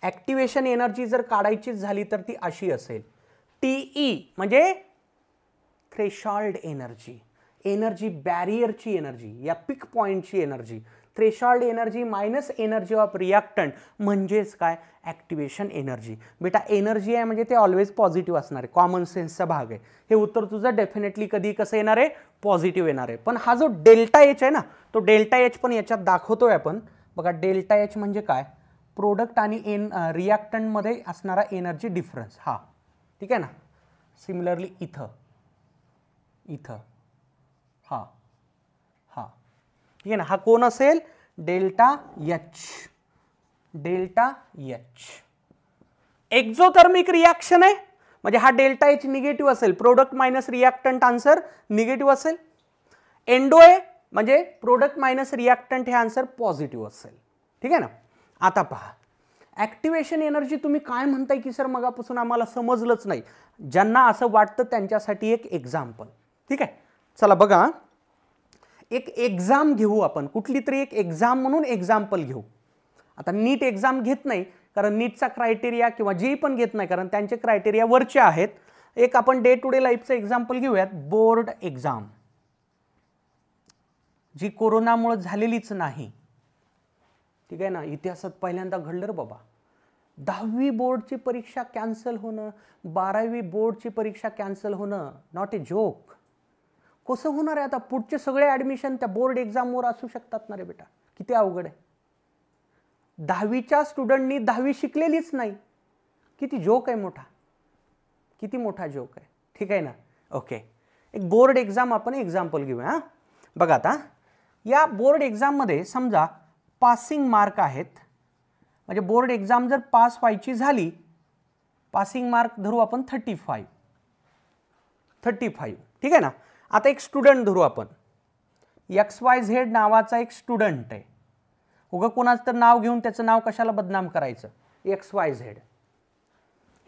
ऍक्टिव्हेशन एनर्जी जर काढायची झाली तर ती अशी असेल, टीई म्हणजे थ्रेशोल्ड एनर्जी, एनर्जी बॅरियरची एनर्जी, या पिक पॉइंटची energy, threshold energy minus energy of reactant म्हणजेच काय, ऍक्टिव्हेशन एनर्जी. बेटा एनर्जी आहे म्हणजे ते ऑलवेज पॉझिटिव्ह असणार आहे, कॉमन सेन्सचा भाग आहे. हे उत्तर तुझं डेफिनेटली कधी कसं येणार आहे, पॉझिटिव्ह येणार आहे. पण हा जो डेल्टा एच आहे ना, तो डेल्टा एच पण याच्यात दाखवतोय आपण बघा. डेल्टा एच म्हणजे काय, प्रोडक्ट आणि रिॲक्टंटमध्ये असणारा एनर्जी डिफरन्स. हा ठीक आहे ना. सिमिलरली इथं इथं हा हा ठीक आहे ना. हा कोण असेल, delta H. Delta H exothermic reaction आहे म्हणजे हा डेल्टा एच निगेटिव्ह असेल, product minus reactant answer negative असेल. एंडो आहे म्हणजे प्रोडक्ट मायनस रिॲक्टंट हे आन्सर पॉझिटिव्ह असेल. ठीक आहे ना. आता पहा, ऍक्टिव्हेशन एनर्जी तुम्ही काय म्हणताय की सर मगापासून आम्हाला समजलंच नाही. ज्यांना असं वाटतं त्यांच्यासाठी एक एक्झाम्पल. ठीक आहे, चला बघा, एक एक्झाम घेऊ आपण, कुठली तरी एक एक्झाम म्हणून एक्झाम्पल घेऊ. आता नीट एक्झाम घेत नाही कारण नीटचा क्रायटेरिया किंवा जे पण घेत नाही कारण त्यांचे क्रायटेरिया वरचे आहेत. एक आपण डे टू डे लाईफचं एक्झाम्पल घेऊयात, बोर्ड एक्झाम जी कोरोनामुळे झालेलीच नाही. ठीक आहे ना. इतिहासात पहिल्यांदा घडलं रे बाबा. 10वी बोर्डची परीक्षा कॅन्सल होणं, 12वी बोर्डची परीक्षा कॅन्सल होणं, नॉट ए जोक. कसं होणार आहे आता, पुढचे सगळे ॲडमिशन त्या बोर्ड एक्झामवर असू शकतात ना रे बेटा, किती अवघड आहे. 10वीच्या स्टुडंटनी 10वी शिकलेलीच नाही, किती जोक आहे मोठा, किती मोठा जोक आहे. ठीक आहे ना. ओके, एक बोर्ड एक्झाम आपण एक्झाम्पल घेऊया. हां बघा, आता या बोर्ड एक्झाममध्ये समजा पासिंग मार्क आहेत, म्हणजे बोर्ड एक्झाम जर पास व्हायची झाली, पासिंग मार्क धरू आपण 35. ठीक आहे ना. आता एक स्टुडंट धरू आपण, XYZ नावाचा एक स्टुडंट आहे. उगा कोणाचं तर नाव घेऊन त्याचं नाव कशाला बदनाम करायचं. XYZ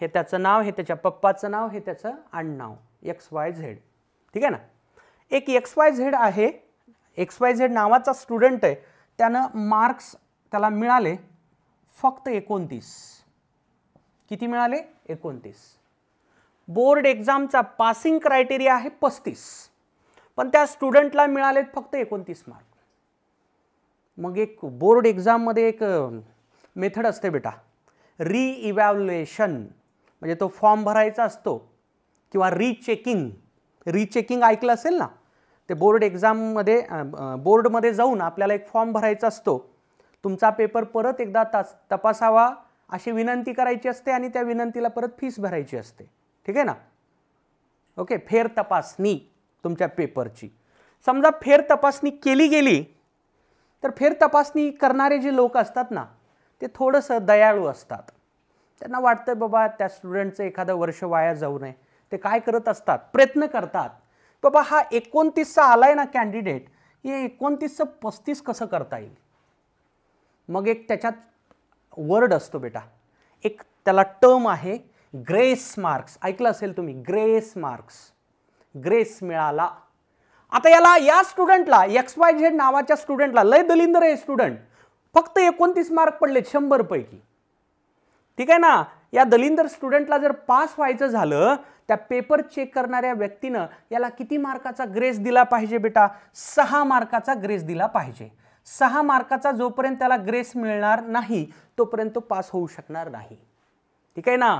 हे त्याचं नाव, हे त्याच्या पप्पाचं नाव, हे त्याचं आडनाव XYZ. ठीक आहे ना. एक XYZ आहे, XYZ नावाचा स्टुडंट आहे. त्यानं मार्क्स त्याला मिळाले फक्त 29. किती मिळाले, 29. बोर्ड एक्झामचा पासिंग क्रायटेरिया आहे 35, पण त्या स्टुडंटला मिळालेत फक्त 29 मार्क. मग एक बोर्ड एक्झाममध्ये एक मेथड असते बेटा, रिइव्हॅल्युएशन. म्हणजे तो फॉर्म भरायचा असतो किंवा रिचेकिंग ऐकलं असेल ना. ते बोर्ड एक्झाममध्ये बोर्डमध्ये जाऊन आपल्याला एक फॉर्म भरायचा असतो. तुमचा पेपर परत एकदा तपासावा अशी विनंती करायची असते आणि त्या विनंतीला परत फीस भरायची असते. ठीक आहे ना. ओके, फेर तपासणी तुमच्या पेपरची. समजा फेर तपासणी केली गेली तर फेर तपासणी करणारे जे लोक असतात ना, ते थोडंसं दयाळू असतात. त्यांना वाटतं बाबा त्या स्टुडंटचं एखादं वर्ष वाया जाऊ नये. ते काय करत असतात, प्रयत्न करतात, बाबा हा 29चा आलाय ना कॅन्डिडेट, हे 29चं 35 कसं करता येईल. मग एक त्याच्यात वर्ड असतो बेटा, एक त्याला टर्म आहे ग्रेस मार्क्स. ऐकलं असेल तुम्ही, ग्रेस मार्क्स. ग्रेस मिळाला. आता या स्टुडंटला, XYZ नावाच्या स्टुडंटला, लय दलिंदर आहे स्टुडंट, फक्त 29 मार्क पडलेत 100 पैकी. ठीक आहे ना. या दलिंदर स्टुडंटला जर पास व्हायचं झालं, त्या पेपर चेक करणाऱ्या व्यक्तीनं याला किती मार्काचा ग्रेस दिला पाहिजे बेटा, 6 मार्काचा ग्रेस दिला पाहिजे. 6 मार्काचा जोपर्यंत त्याला ग्रेस मिळणार नाही तोपर्यंत तो पास होऊ शकणार नाही. ठीक आहे ना.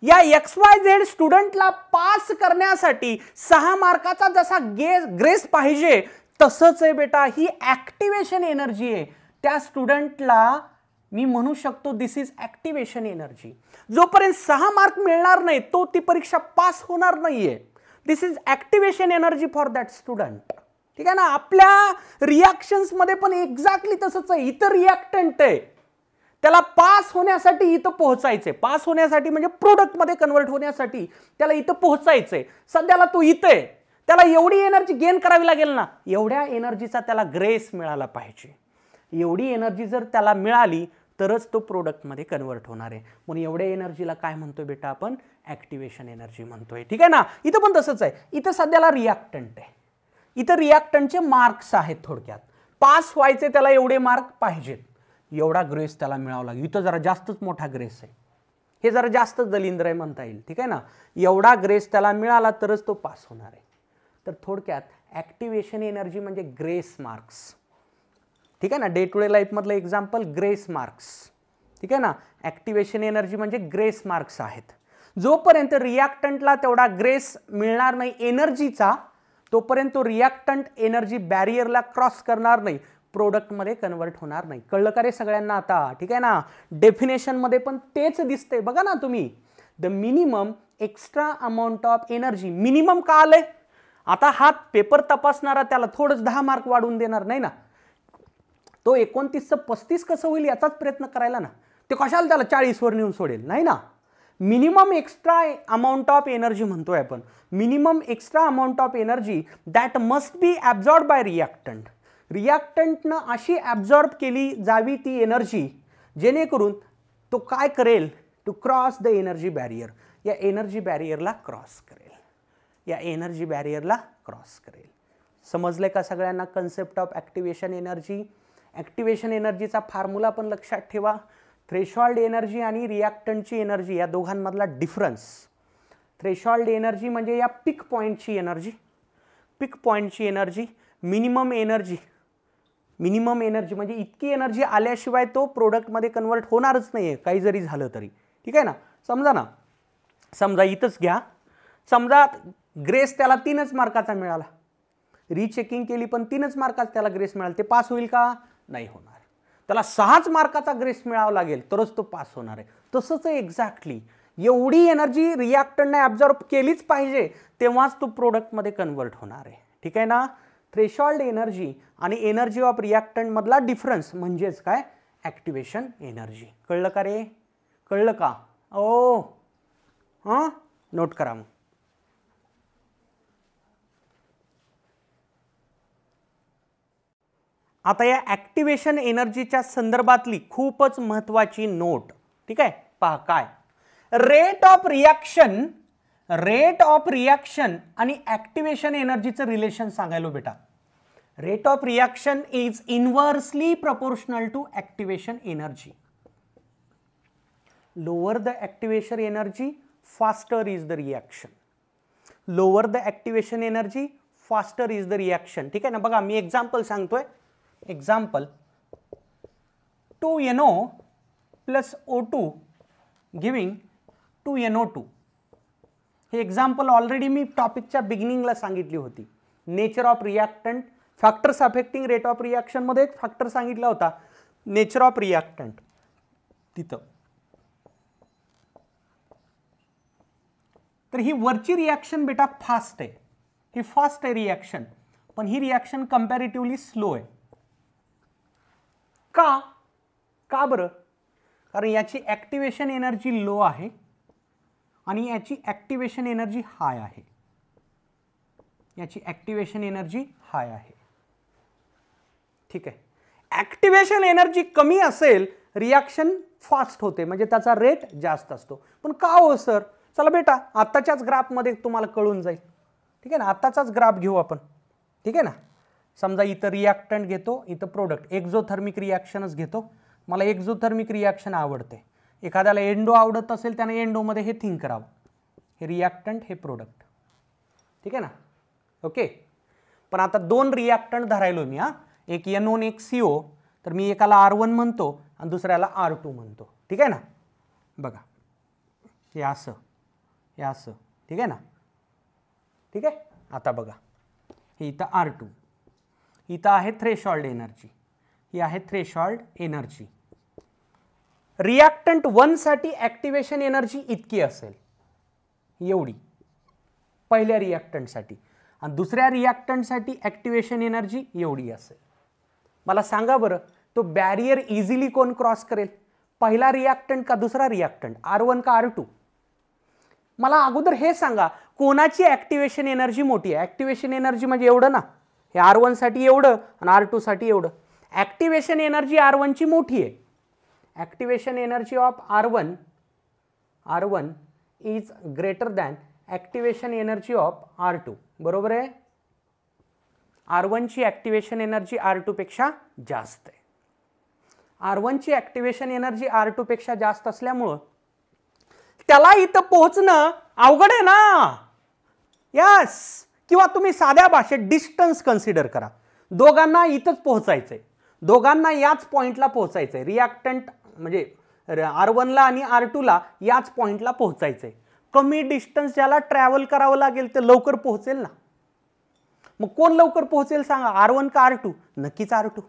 या XYZ स्टुडंटला पास करण्यासाठी 6 मार्काचा जसा ग्रेस पाहिजे तसंच आहे बेटा ही ऍक्टिव्हेशन एनर्जी आहे. त्या स्टुडंटला मी म्हणू शकतो दिस इज ऍक्टिव्हेशन एनर्जी. जोपर्यंत 6 मार्क मिळणार नाही तो ती परीक्षा पास होणार नाहीये. This is activation energy for that student. ठीक आहे ना. आपल्या रिॲक्शन्समध्ये पण एक्झॅक्टली तसंच आहे. इथं रिॲक्टंट आहे, त्याला पास होण्यासाठी इथं पोहोचायचंय. पास होण्यासाठी म्हणजे प्रोडक्टमध्ये कन्वर्ट होण्यासाठी त्याला इथं पोहोचायचंय. सध्याला तो इथं आहे, त्याला एवढी एनर्जी गेन करावी लागेल ना, एवढ्या एनर्जीचा त्याला ग्रेस मिळाला पाहिजे. एवढी एनर्जी जर त्याला मिळाली तरच तो प्रोडक्टमध्ये कन्वर्ट होणार आहे. म्हणून एवढ्या एनर्जीला काय म्हणतोय बेटा आपण? ॲक्टिवेशन एनर्जी म्हणतोय. ठीक आहे ना. इथं पण तसंच आहे. इथं सध्याला रिॲक्टंट आहे, इथं रिॲक्टंटचे मार्क्स आहेत. थोडक्यात पास व्हायचे त्याला एवढे मार्क पाहिजेत, एवढा ग्रेस त्याला मिळावा लागेल. इथं जरा जास्तच मोठा ग्रेस आहे, हे जरा जास्तच दलिंद्र आहे म्हणता येईल. ठीक आहे ना. एवढा ग्रेस त्याला मिळाला तरच तो पास होणार आहे. तर थोडक्यात ॲक्टिवेशन एनर्जी म्हणजे ग्रेस मार्क्स. ठीक आहे ना. डे टू डे लाईफमधलं एक्झाम्पल ग्रेस मार्क्स. ठीक आहे ना. ॲक्टिवेशन एनर्जी म्हणजे ग्रेस मार्क्स आहेत. जोपर्यंत रिॲक्टंटला तेवढा ग्रेस मिळणार नाही एनर्जीचा, तोपर्यंत तो रिॲक्टंट एनर्जी बॅरियरला क्रॉस करणार नाही, प्रोडक्टमध्ये कन्वर्ट होणार नाही. कळलं का रे सगळ्यांना आता? ठीक आहे ना. डेफिनेशनमध्ये पण तेच दिसतंय बघा ना तुम्ही. The minimum extra amount of energy. Minimum का आलंय? आता हा पेपर तपासणारा त्याला थोडंच 10 मार्क वाढवून देणार नाही ना. तो 29चं 35 कसं होईल याचाच प्रयत्न करायला ना. ते कशाला त्याला 40वर नेऊन सोडेल? नाही ना. Minimum extra amount of energy म्हणतोय आपण. Minimum extra amount of energy that must be absorb by reactant. रिॲक्टंटनं अशी ॲब्झॉर्ब केली जावी ती एनर्जी जेणेकरून तो काय करेल? To cross the energy barrier. या एनर्जी बॅरियरला क्रॉस करेल, या एनर्जी बॅरियरला क्रॉस करेल. समजलंय का सगळ्यांना concept of activation energy? Activation एनर्जीचा फॉर्म्युला पण लक्षात ठेवा. थ्रेशोल्ड एनर्जी आणि रिॲक्टंटची एनर्जी या दोघांमधला डिफरन्स. थ्रेशोल्ड एनर्जी म्हणजे या पिक पॉईंटची एनर्जी, पिक पॉईंटची energy. Minimum energy, minimum energy म्हणजे इतकी एनर्जी आल्याशिवाय तो प्रोडक्टमध्ये कन्वर्ट होणारच नाही आहे, काही जरी झालं तरी. ठीक आहे ना. समजा ना, समजा इथंच घ्या. समजा ग्रेस त्याला 3च मार्काचा मिळाला, रिचेकिंग केली पण 3च मार्काचा त्याला ग्रेस मिळाला, ते पास होईल का? नाही होणार. त्याला 6च मार्काचा ग्रेस मिळावा लागेल तरच तो पास होणार आहे. तसंच आहे एक्झॅक्टली. एवढी एनर्जी रिॲक्टंटने ॲब्झॉर्ब केलीच पाहिजे, तेव्हाच तो प्रोडक्टमध्ये कन्वर्ट होणार आहे. ठीक आहे ना. थ्रेशोल्ड एनर्जी आणि एनर्जी ऑफ रिॲक्टंट मधला डिफरन्स म्हणजेच काय? Activation energy. कळलं का रे? कळलं का? ओ हां, नोट करा मग. आता या ॲक्टिवेशन एनर्जीच्या संदर्भातली खूपच महत्त्वाची नोट. ठीक आहे, पहा काय. Rate of reaction, rate of reaction आणि ॲक्टिवेशन एनर्जीचं रिलेशन सांगायलो बेटा. Rate of reaction is inversely proportional to activation energy. Lower the activation energy, faster is the reaction. Lower the activation energy, faster is the reaction. ठीक आहे ना. बघा मी example सांगतोय. Example 2NO plus O2 giving 2NO2. हे example already मी टॉपिकच्या बिगिनिंगला सांगितली होती. Nature of reactant, factors affecting rate of रिॲक्शनमध्ये एक फॅक्टर सांगितला होता, नेचर ऑफ रिॲक्टंट. तिथं तर ही वरची रिॲक्शन बेटा फास्ट आहे, ही फास्ट आहे रिॲक्शन, पण ही रिॲक्शन कंपॅरेटिव्हली स्लो आहे. का? का बरं? कारण याची ॲक्टिवेशन एनर्जी लो आहे आणि याची ॲक्टिवेशन एनर्जी हाय आहे. याची ॲक्टिवेशन एनर्जी हाय आहे. ठीक आहे. ॲक्टिवेशन एनर्जी कमी असेल, रिॲक्शन फास्ट होते, म्हणजे त्याचा रेट जास्त असतो. पण का हो सर? चला बेटा आत्ताच्याच ग्राफमध्ये तुम्हाला कळून जाईल. ठीक आहे ना. आत्ताचाच ग्राफ घेऊ आपण. ठीक आहे ना. समजा इथं रिॲक्टंट घेतो, इथं प्रोडक्ट, एक्झोथर्मिक रिॲक्शनच घेतो. मला एक्झोथर्मिक रिॲक्शन आवडते. एखाद्याला एंडो आवडत असेल त्याने एंडोमध्ये हे थिंक करावं. हे रिॲक्टंट, हे प्रोडक्ट. ठीक आहे ना. ओके. पण आता 2 रिॲक्टंट धरायलो मी. एक NO आणि एक CO. तर मी एकाला R1 म्हणतो आणि दुसऱ्याला R2 म्हणतो. ठीक आहे ना. बघा हे असं, हे असं. ठीक आहे ना. ठीक आहे. आता बघा हे इथं R2, इथं आहे थ्रेशोल्ड एनर्जी, ही आहे थ्रेशोल्ड एनर्जी. रिॲक्टंट 1 साठी ॲक्टिवेशन एनर्जी इतकी असेल, एवढी पहिल्या रिॲक्टंटसाठी. आणि दुसऱ्या रिॲक्टंटसाठी ॲक्टिवेशन एनर्जी एवढी असेल. मला सांगा बरं, तो बॅरियर इझिली कोण क्रॉस करेल, पहिला रिॲक्टंट का दुसरा रिॲक्टंट, R1 का R2? मला अगोदर हे सांगा, कोणाची ॲक्टिवेशन एनर्जी मोठी आहे? ॲक्टिवेशन एनर्जी म्हणजे एवढं ना, हे R1 साठी एवढं आणि R2 साठी एवढं. ॲक्टिवेशन एनर्जी R1 ची मोठी आहे. Activation energy of R1 is greater than activation energy of R2. बरोबर आहे. R1 ची ॲक्टिवेशन एनर्जी R2 पेक्षा जास्त आहे. R1 ची ॲक्टिवेशन एनर्जी R2 पेक्षा जास्त असल्यामुळं त्याला इथं पोहोचणं अवघड आहे ना. यस. किंवा तुम्ही साध्या भाषेत डिस्टन्स कन्सिडर करा. दोघांना इथंच पोहोचायचंय, दोघांना याच पॉइंटला पोहोचायचंय. रिॲक्टंट म्हणजे R1 ला आणि R2 ला याच पॉइंटला पोहोचायचंय. कमी डिस्टन्स ज्याला ट्रॅव्हल करावं लागेल ते लवकर पोहोचेल ना. मग कोण लवकर पोहोचेल सांगा, R1 का R2? नक्कीच R2.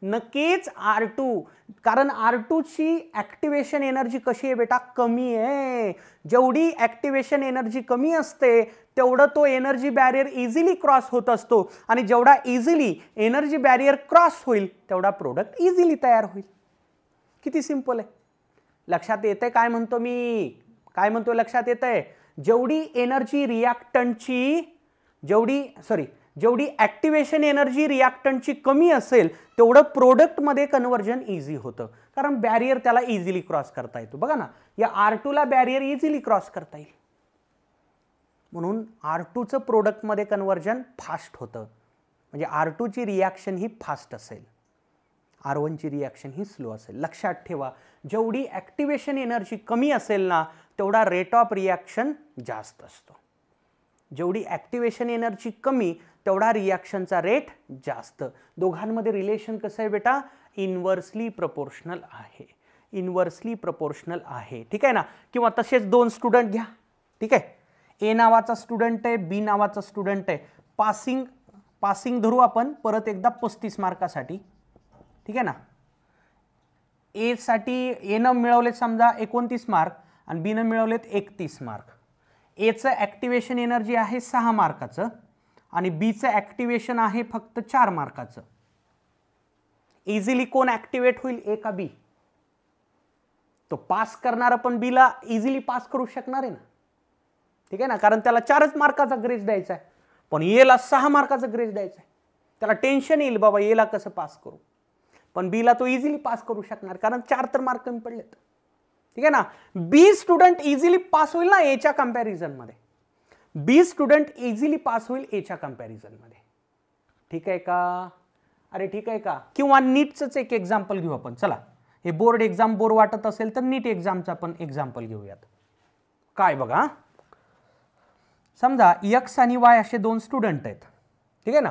नक्कीच R2. कारण R2 ची ॲक्टिवेशन एनर्जी कशी आहे बेटा, कमी आहे. जेवढी ॲक्टिवेशन एनर्जी कमी असते तेवढं तो एनर्जी बॅरियर इझिली क्रॉस होत असतो आणि जेवढा इझिली एनर्जी बॅरियर क्रॉस होईल तेवढा प्रोडक्ट इझिली तयार होईल. किती सिंपल आहे. लक्षात येतंय काय म्हणतो मी, काय म्हणतो लक्षात येतंय? जेवढी एनर्जी रिॲक्टंटची जेवढी ॲक्टिवेशन एनर्जी रिॲक्टंटची कमी असेल तेवढं प्रोडक्टमध्ये कन्व्हर्जन इझी होतं, कारण बॅरियर त्याला इझिली क्रॉस करता येतो. बघा ना, या R2 ला बॅरियर इझिली क्रॉस करता येईल, म्हणून R2 चं प्रोडक्टमध्ये कन्व्हर्जन फास्ट होतं. म्हणजे R2 ची रिॲक्शन ही फास्ट असेल, R1 ची रिॲक्शन ही स्लो असेल. लक्षात ठेवा, जेवढी ॲक्टिवेशन एनर्जी कमी असेल ना तेवढा रेट ऑफ रिॲक्शन जास्त असतो. जेवढी ॲक्टिवेशन एनर्जी कमी तेवढा रिॲक्शनचा रेट जास्त. दोघांमध्ये रिलेशन कसं आहे बेटा, इन्व्हर्सली प्रपोर्शनल आहे. इन्व्हर्सली प्रपोर्शनल आहे. ठीक आहे ना. किंवा तसेच दोन स्टुडंट घ्या. ठीक आहे, ए नावाचा स्टुडंट आहे, बी नावाचा स्टुडंट आहे. पासिंग धरू आपण परत एकदा 35 मार्कासाठी. ठीक आहे ना. ए साठी एनं मिळवलेत समजा 29 मार्क आणि बीनं मिळवलेत 31 मार्क. एचं ॲक्टिवेशन एनर्जी आहे 6 मार्काचं आणि बीचं ॲक्टिवेशन आहे फक्त 4 मार्काचं. इझिली कोण ॲक्टिवेट होईल, ए का बी? तो पास करणारा पण बीला इझिली पास करू शकणार आहे ना. ठीक आहे ना, कारण त्याला 4च मार्काचा ग्रेस द्यायचा आहे, पण एला 6 मार्काचा ग्रेस द्यायचा आहे. त्याला टेन्शन येईल, बाबा एला कसं पास करू, पण बीला तो इझिली पास करू शकणार कारण 4 तर मार्क कमी पडलेत. ठीक आहे ना. बी स्टुडंट इझिली पास होईल ना एच्या कंपॅरिझन मध्ये. बी स्टुडंट इझिली पास होईल एच्या कंपॅरिझन मध्ये. ठीक आहे का? अरे ठीक आहे का? किंवा नीटचंच एक एक्झाम्पल घेऊ आपण. चला, हे बोर्ड एक्झाम बोर वाटत असेल तर नीट एक्झामचा पण एक्झाम्पल घेऊयात. काय बघा, समजा एक्स आणि वाय असे दोन स्टुडंट आहेत. ठीक आहे ना.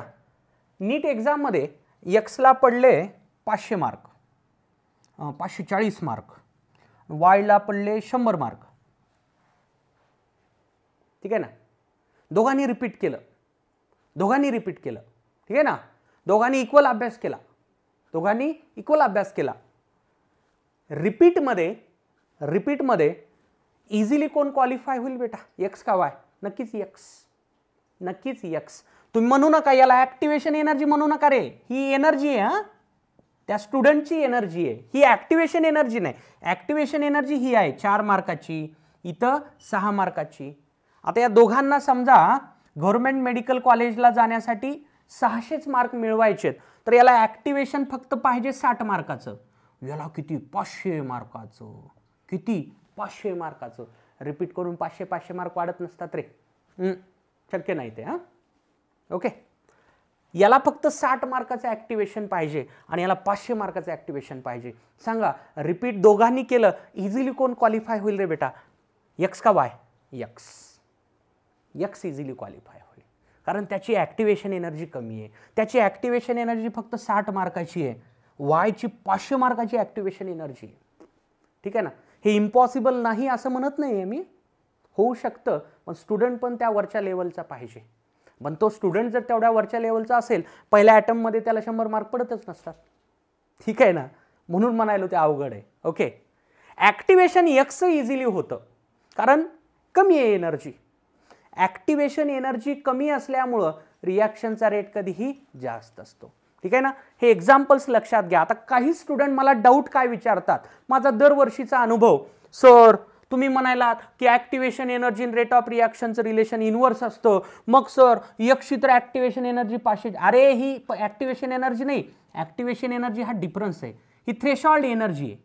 नीट एक्झाम मध्ये एक्सला पडले 500 मार्क, 540 मार्क, वायला पडले 100 मार्क. ठीक आहे ना. दोघांनी रिपीट केलं. ठीक आहे ना. दोघांनी इक्वल अभ्यास केला. रिपीटमध्ये इझिली कोण क्वालिफाय होईल बेटा, एक्स का वाय? नक्कीच एक्स. तुम्ही म्हणू नका याला ॲक्टिवेशन एनर्जी म्हणू नका रे, ही एनर्जी आहे. हा, त्या स्टुडंटची एनर्जी आहे ही, ॲक्टिवेशन एनर्जी नाही. ॲक्टिवेशन एनर्जी ही आहे 4 मार्काची, इथं 6 मार्काची. आता या दोघांना समजा गव्हर्नमेंट मेडिकल कॉलेजला जाण्यासाठी 600च मार्क मिळवायचे, तर याला ॲक्टिवेशन फक्त पाहिजे 60 मार्काचं. याला किती 500 मार्काचं. किती 500 मार्काचं. रिपीट करून 500 मार्क वाढत नसतात रे, शक्य नाही ते. हां, ओके. याला फक्त 60 मार्काचं ॲक्टिवेशन पाहिजे आणि याला 500 मार्काचं ॲक्टिवेशन पाहिजे. सांगा, रिपीट दोघांनी केलं, इझिली कोण क्वालिफाय होईल रे बेटा, एक्स का वाय? एक्स इझिली क्वालिफाय होईल, कारण त्याची ॲक्टिवेशन एनर्जी कमी आहे. त्याची ॲक्टिवेशन एनर्जी फक्त 60 मार्काची आहे, वायची 500 मार्काची ॲक्टिवेशन एनर्जी आहे. ठीक आहे ना. हे इम्पॉसिबल नाही असं म्हणत नाही आहे मी, होऊ शकतं, पण स्टुडंट पण त्या वरच्या लेवलचा पाहिजे. पण तो स्टुडंट जर तेवढ्या वरच्या लेवलचा असेल, पहिल्या ॲटममध्ये त्याला 100 मार्क पडतच नसतात. ठीक आहे ना. म्हणून म्हणायलो ते अवघड आहे. ओके. ॲक्टिवेशन एक्स इझिली होतं कारण कमी आहे एनर्जी. ॲक्टिवेशन एनर्जी कमी असल्यामुळं रिॲक्शनचा रेट कधीही जास्त असतो. ठीक आहे ना. हे एक्झाम्पल्स लक्षात घ्या. आता काही स्टुडंट मला डाऊट काय विचारतात, माझा दरवर्षीचा अनुभव, सर तुम्ही म्हणालात की ॲक्टिवेशन एनर्जी आणि रेट ऑफ रिॲक्शनचं रिलेशन इनवर्स असतं, मग सर एकशी तर ॲक्टिवेशन एनर्जी 500. अरे ही ॲक्टिवेशन एनर्जी नाही, ॲक्टिवेशन एनर्जी हा डिफरन्स आहे, ही थ्रेशोल्ड एनर्जी आहे.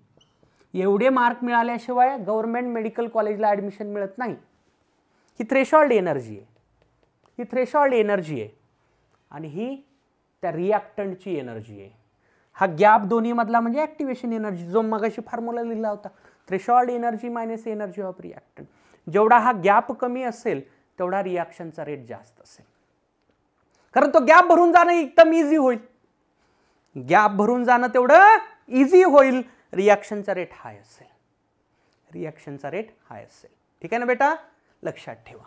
एवढे मार्क मिळाल्याशिवाय गव्हर्नमेंट मेडिकल कॉलेजला ॲडमिशन मिळत नाही. ही थ्रेशोल्ड एनर्जी आहे, ही थ्रेशोल्ड एनर्जी आहे आणि ही त्या रिॲक्टंटची एनर्जी आहे. हा गॅप दोन्ही मधला म्हणजे ॲक्टिवेशन एनर्जी, जो मगाशी फॉर्म्युला लिहिला होता, threshold energy minus energy of reactant. जेवढा हा गॅप कमी असेल तेवढा रिॲक्शनचा रेट जास्त असेल, कारण तो गॅप भरून जाणं एकदम इझी होईल. गॅप भरून जाणं तेवढं इझी होईल, रिॲक्शनचा रेट हाय असेल, रिॲक्शनचा रेट हाय असेल. ठीक आहे ना बेटा, लक्षात ठेवा.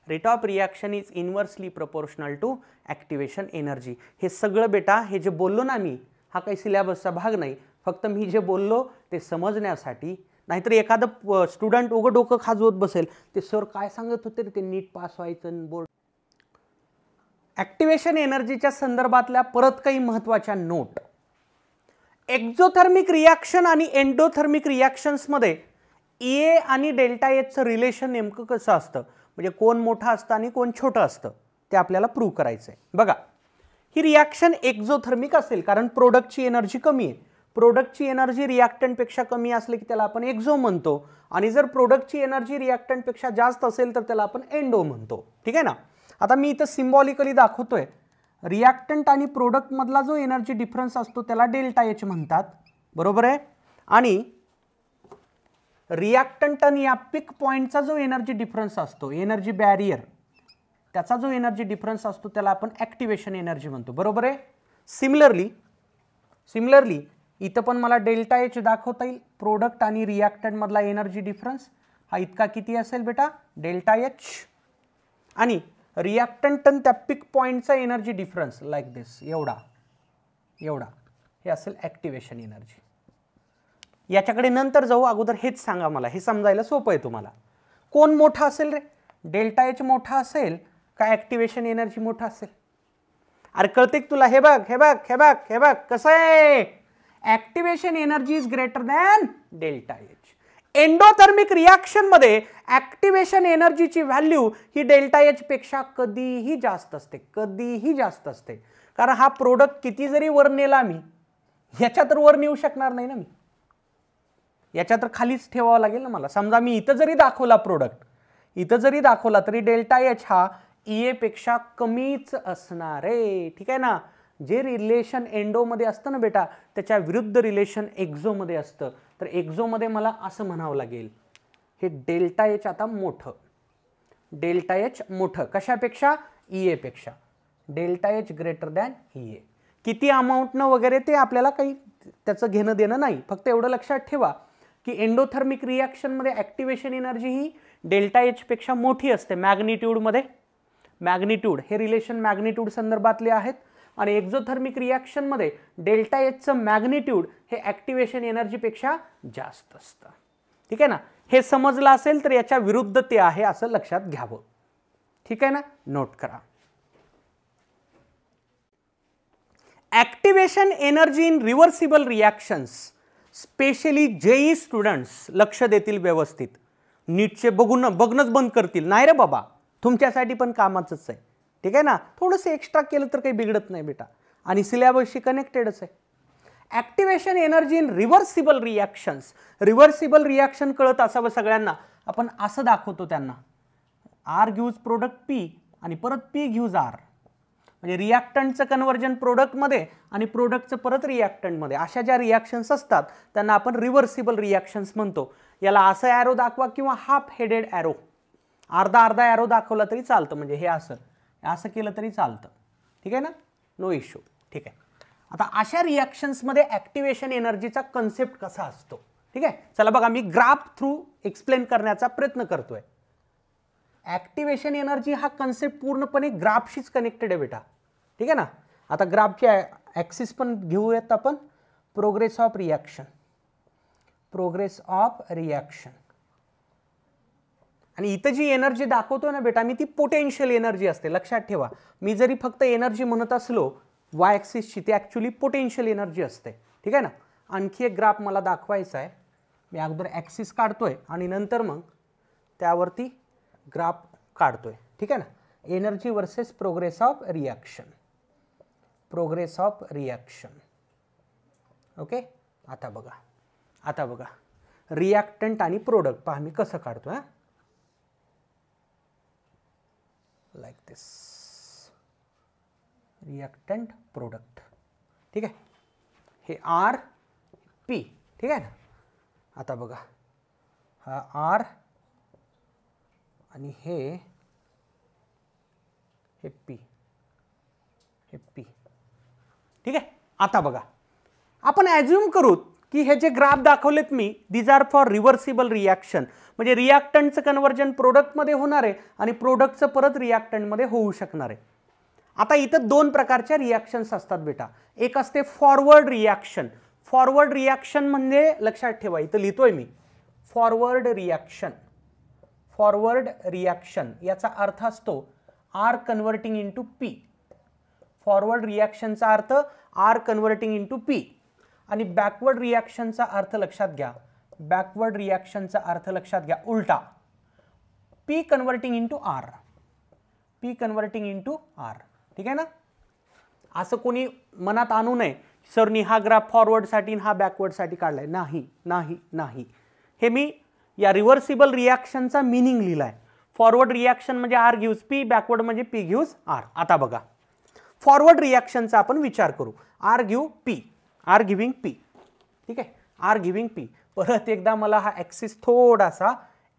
Rate of reaction is inversely proportional to activation energy. हे सगळं बेटा, हे जे बोललो ना मी, हा काही सिलेबसचा भाग नाही, फक्त मी जे बोललो ते समजण्यासाठी. नाहीतर एखादं स्टुडंट उघड डोकं खाजवत बसेल, ते सर काय सांगत होते ते नीट पास व्हायचं बोर्ड. ॲक्टिवेशन एनर्जीच्या संदर्भातल्या परत काही महत्त्वाच्या नोट. एक्झोथर्मिक रिॲक्शन आणि एंडोथर्मिक रिॲक्शन्समध्ये ए आणि डेल्टा एचचं रिलेशन नेमकं कसं असतं, म्हणजे कोण मोठं असतं आणि कोण छोटं असतं ते आपल्याला प्रूव्ह करायचं आहे. बघा, ही रिॲक्शन एक्झोथर्मिक असेल कारण प्रोडक्टची एनर्जी कमी आहे. प्रोडक्टची एनर्जी रिॲक्टंटपेक्षा कमी असले की त्याला आपण एक्झो म्हणतो, आणि जर प्रोडक्टची एनर्जी रिॲक्टंटपेक्षा जास्त असेल तर त्याला आपण एंडो म्हणतो. ठीक आहे ना. आता मी इथं सिम्बॉलिकली दाखवतोय, रिॲक्टंट आणि प्रोडक्टमधला जो एनर्जी डिफरन्स असतो त्याला डेल्टा एच म्हणतात, बरोबर आहे. आणि रिॲक्टंट आणि या पिक पॉईंटचा जो एनर्जी डिफरन्स असतो, एनर्जी बॅरियर, त्याचा जो एनर्जी डिफरन्स असतो त्याला आपण ॲक्टिवेशन एनर्जी म्हणतो, बरोबर आहे. सिमिलरली इथं पण मला डेल्टा एच दाखवता येईल. प्रोडक्ट आणि रिॲक्टंट मधला एनर्जी डिफरन्स हा इतका किती असेल बेटा, डेल्टा एच. आणि रिॲक्टंट आणि त्या पिक पॉईंटचा एनर्जी डिफरन्स लाईक दिस, एवढा हे असेल ॲक्टिवेशन एनर्जी. याच्याकडे नंतर जाऊ, अगोदर हेच सांगा मला, हे समजायला सोपं आहे तुम्हाला. कोण मोठा असेल रे, डेल्टा एच मोठा असेल का ॲक्टिवेशन एनर्जी मोठा असेल? अरे कळते की तुला? हे बघ कसं आहे, activation energy is greater than delta H. Endothermic reaction मध्ये ॲक्टिवेशन एनर्जीची व्हॅल्यू ही डेल्टा एच पेक्षा कधीही जास्त असते, कधीही जास्त असते. कारण हा प्रोडक्ट किती जरी वर नेला मी, ह्याच्या तर वर नेऊ शकणार नाही ना मी, याच्या तर खालीच ठेवावं लागेल ना मला. समजा मी इथं जरी दाखवला प्रोडक्ट, इथं जरी दाखवला तरी डेल्टा एच हा ई पेक्षा कमीच असणार आहे. ठीक आहे ना. जे रिलेशन एंडोमध्ये असतं ना बेटा, त्याच्या विरुद्ध रिलेशन एक्झोमध्ये असतं. तर एक्झोमध्ये मला असं म्हणावं लागेल, हे डेल्टा एच आता मोठं, डेल्टा एच मोठं कशापेक्षा, ई पेक्षा. Delta H greater than E. किती अमाऊंटनं वगैरे ते आपल्याला काही त्याचं घेणं देणं नाही. फक्त एवढं लक्षात ठेवा की एंडोथर्मिक रिॲक्शनमध्ये ॲक्टिवेशन एनर्जी ही डेल्टा एच पेक्षा मोठी असते मॅग्निट्यूडमध्ये. मॅग्निट्यूड हे रिलेशन मॅग्निट्यूड संदर्भातले आहेत. आणि एक्झोथर्मिक रिॲक्शनमध्ये डेल्टा एचचं मॅग्निट्यूड हे ॲक्टिवेशन एनर्जीपेक्षा जास्त असतं. ठीक आहे ना. हे समजलं असेल तर याच्या विरुद्ध ते आहे असं लक्षात घ्यावं. ठीक आहे ना, नोट करा. Activation energy in reversible reactions, specially JEE students लक्ष देतील व्यवस्थित. नीटचे बघणंच बंद करतील. नाही रे बाबा, तुमच्यासाठी पण कामाचंच आहे. ठीक आहे ना. थोडंसं एक्स्ट्रा केलं तर काही बिघडत नाही बेटा, आणि सिलेबसशी कनेक्टेडच आहे. Activation energy in reversible reactions. Reversible reaction कळत असावं सगळ्यांना. आपण असं दाखवतो त्यांना, आर गिव्ज प्रोडक्ट पी आणि परत पी गिव्ज आर, म्हणजे रिॲक्टंटचं कन्व्हर्जन प्रोडक्टमध्ये आणि प्रोडक्टचं परत रिॲक्टंटमध्ये. अशा ज्या रिॲक्शन्स असतात त्यांना आपण रिव्हर्सिबल रिॲक्शन्स म्हणतो. याला असं ॲरो दाखवा किंवा हाफ हेडेड ॲरो, अर्धा ॲरो दाखवला तरी चालतं, म्हणजे हे असं केलं तरी चालतं. ठीक आहे ना, नो इश्यू. ठीक आहे. आता अशा रिॲक्शन्समध्ये ॲक्टिवेशन एनर्जीचा कन्सेप्ट कसा असतो. ठीक आहे. चला बघा, मी ग्राफ थ्रू एक्सप्लेन करण्याचा प्रयत्न करतोय. ॲक्टिवेशन एनर्जी हा कन्सेप्ट पूर्णपणे ग्राफशीच कनेक्टेड आहे बेटा. ठीक आहे ना. आता ग्राफचे ॲक्सिस पण घेऊयात आपण. प्रोग्रेस ऑफ रिॲक्शन, आणि इथं जी एनर्जी दाखवतो ना बेटा मी, ती पोटेन्शियल एनर्जी असते. लक्षात ठेवा, मी जरी फक्त एनर्जी म्हणत असलो वाय ॲक्सिसची, ती ॲक्च्युली पोटेन्शियल एनर्जी असते. ठीक आहे ना. आणखी एक ग्राफ मला दाखवायचा आहे. मी अगोदर ॲक्सिस काढतोय आणि नंतर मग त्यावरती ग्राफ काढतोय. ठीक आहे ना. Energy versus progress of reaction, progress of reaction. Okay. आता बघा रिॲक्टंट आणि प्रोडक्ट पहा मी कसं काढतो. हां, लाईक दिस, रिॲक्टंट प्रोडक्ट. ठीक आहे. हे आर पी. ठीक आहे ना. आता बघा, हा आर आणि हे पी, हे पी. ठीक आहे. आता बघा, आपण ॲज्युम करू की हे जे ग्राफ दाखवलेत मी, these are for reversible reaction. म्हणजे रिॲक्टंटचं कन्व्हर्जन प्रोडक्टमध्ये होणार आहे आणि प्रोडक्टचं परत रिॲक्टंटमध्ये होऊ शकणार आहे. आता इथं दोन प्रकारच्या रिॲक्शन्स असतात बेटा. एक असते फॉरवर्ड रिॲक्शन. फॉरवर्ड रिॲक्शन म्हणजे लक्षात ठेवा, इथं लिहितोय मी फॉरवर्ड रिॲक्शन. फॉरवर्ड रिॲक्शन याचा अर्थ असतो R converting into P. Forward रिॲक्शनचा अर्थ आर कन्व्हर्टिंग इंटू पी. आणि बॅकवर्ड रिॲक्शनचा अर्थ लक्षात घ्या, बॅकवर्ड रिॲक्शनचा अर्थ लक्षात घ्या उलटा, P converting into R, P converting into R. ठीक आहे ना. असं कोणी मनात आणू नये सरनी हा ग्राफ फॉरवर्डसाठी हा बॅकवर्डसाठी काढलाय. नाही नाही नाही, हे मी या रिव्हर्सिबल रिॲक्शनचा मिनिंग लिहिलाय. फॉरवर्ड रिॲक्शन म्हणजे आर गिव्स पी, बॅकवर्ड म्हणजे पी गिव्स आर. आता बघा, फॉरवर्ड रिॲक्शनचा आपण विचार करू. R give P, R giving P. ठीक आहे, आर गिव्हिंग पी. परत एकदा मला हा ॲक्सिस थोडासा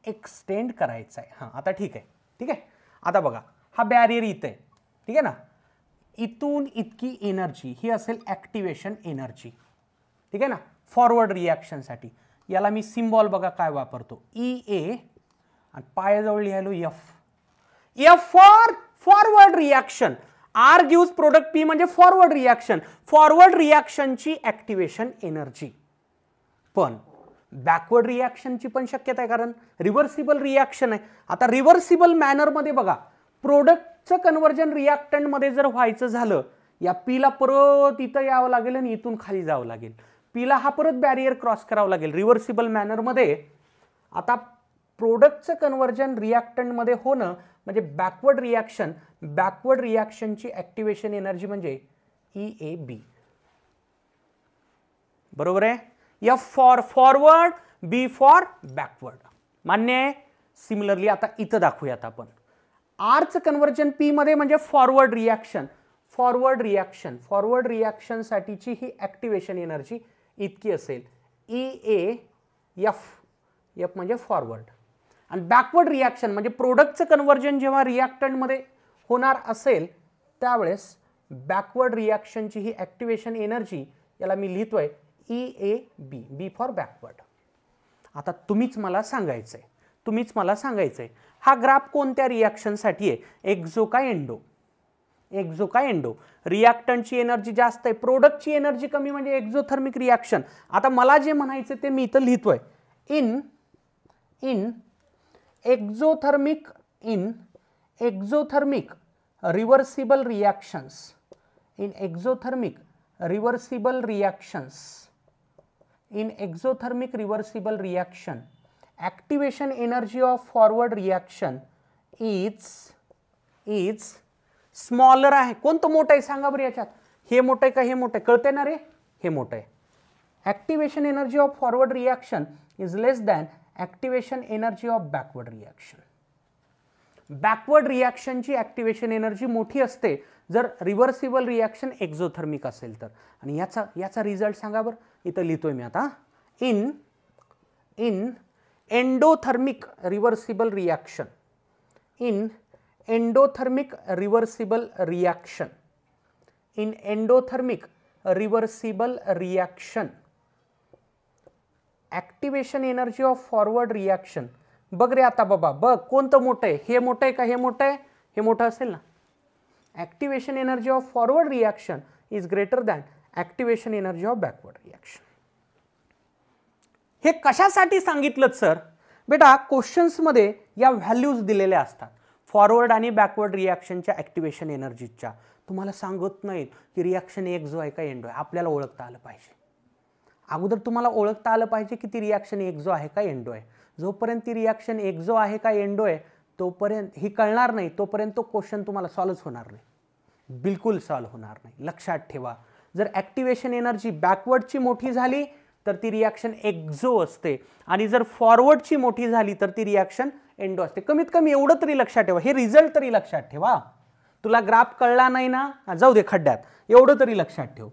एक्सटेंड करायचा आहे. हां, आता ठीक आहे. ठीक आहे. आता बघा, हा बॅरियर इथे आहे. ठीक आहे ना. इथून इतकी एनर्जी ही असेल ॲक्टिवेशन एनर्जी. ठीक आहे ना. फॉरवर्ड रिॲक्शनसाठी याला मी सिम्बॉल बघा काय वापरतो, ई ए, आणि पायाजवळ लिहायलो F. F for forward reaction. R gives product P म्हणजे फॉरवर्ड रिॲक्शन. फॉरवर्ड रिॲक्शनची ॲक्टिवेशन एनर्जी. पण बॅकवर्ड रिॲक्शनची पण शक्यता आहे, कारण रिव्हर्सिबल रिॲक्शन आहे. आता रिव्हर्सिबल मॅनरमध्ये बघा, प्रोडक्टचं कन्व्हर्जन रिॲक्टंटमध्ये जर व्हायचं झालं, या पीला परत इथं यावं लागेल आणि इथून खाली जावं लागेल. पीला हा परत बॅरियर क्रॉस करावं लागेल रिव्हर्सिबल मॅनरमध्ये. आता प्रोडक्टचं कन्व्हर्जन रिॲक्टंटमध्ये होणं म्हणजे बॅकवर्ड रिॲक्शन. बॅकवर्ड रिॲक्शनची ॲक्टिवेशन एनर्जी म्हणजे ई ए बी. बरोबर आहे. F for forward, B for backward. मान्य आहे. सिमिलरली आता इथं दाखवूयात आपण. आरचं कन्व्हर्जन पी मध्ये म्हणजे forward reaction. Forward reaction, forward रिॲक्शनसाठीची ही ॲक्टिवेशन एनर्जी इतकी असेल ई ए एफ. एफ म्हणजे फॉरवर्ड. आणि बॅकवर्ड रिॲक्शन म्हणजे प्रोडक्टचं कन्व्हर्जन जेव्हा रिॲक्टंटमध्ये होणार असेल त्यावेळेस बॅकवर्ड रिॲक्शनची ही ॲक्टिवेशन एनर्जी याला मी लिहितोय E A B, B for backward. आता तुम्हीच मला सांगायचंय हा ग्राफ कोणत्या रिॲक्शनसाठी आहे, एक्झो का एंडो. एक्झो का एंडो. रिॲक्टंटची एनर्जी जास्त आहे, प्रोडक्टची एनर्जी कमी म्हणजे एक्झोथर्मिक रिॲक्शन. आता मला जे म्हणायचं ते मी इथं लिहितोय, in exothermic reversible reactions. In exothermic reversible reaction activation energy of forward reaction is smaller आहे. कोणतं मोठं आहे सांगा बरं याच्यात. हे मोठं आहे का हे मोठं आहे, कळते ना रे, हे मोठं आहे. Activation energy of forward reaction is less than activation energy of backward reaction. Backward रिॲक्शनची ॲक्टिवेशन एनर्जी मोठी असते जर रिव्हर्सिबल रिॲक्शन एक्झोथर्मिक असेल तर. आणि याचा रिझल्ट सांगा बरं. इथं लिहितोय मी आता. In endothermic reversible reaction. In endothermic reversible reaction. In endothermic reversible reaction. Activation energy of forward reaction. बघ रे आता बाबा, बघ कोणतं मोठं आहे, हे मोठं आहे का हे मोठं आहे, हे मोठं असेल ना. Activation energy of forward reaction is greater than activation energy of backward reaction. हे कशासाठी सांगितलं सर, बेटा क्वेश्चन्समध्ये या व्हॅल्यूज दिलेल्या असतात फॉरवर्ड आणि बॅकवर्ड रिॲक्शनच्या ॲक्टिवेशन एनर्जीच्या. तुम्हाला सांगत नाहीत की रिॲक्शन एक्झो आहे का एंडो आहे. आपल्याला ओळखता आलं पाहिजे. अगोदर तुम्हाला ओळखता आलं पाहिजे की ती रिॲक्शन एक्झो आहे का एंडो आहे. जोपर्यंत ती रिॲक्शन एक्झो आहे का एंडो आहे तोपर्यंत ही कळणार नाही, तोपर्यंत तो क्वेश्चन तुम्हाला सॉल्व्ह होणार नाही, बिलकुल सॉल्व्ह होणार नाही. लक्षात ठेवा, जर ॲक्टिवेशन एनर्जी बॅकवर्डची मोठी झाली तर ती रिॲक्शन एक्झो असते आणि जर फॉरवर्डची मोठी झाली तर ती रिॲक्शन एंडो असते. कमीत कमी एवढं तरी लक्षात ठेवा, हे रिझल्ट तरी लक्षात ठेवा. तुला ग्राफ कळला नाही ना, जाऊ दे खड्ड्यात, एवढं तरी लक्षात ठेव,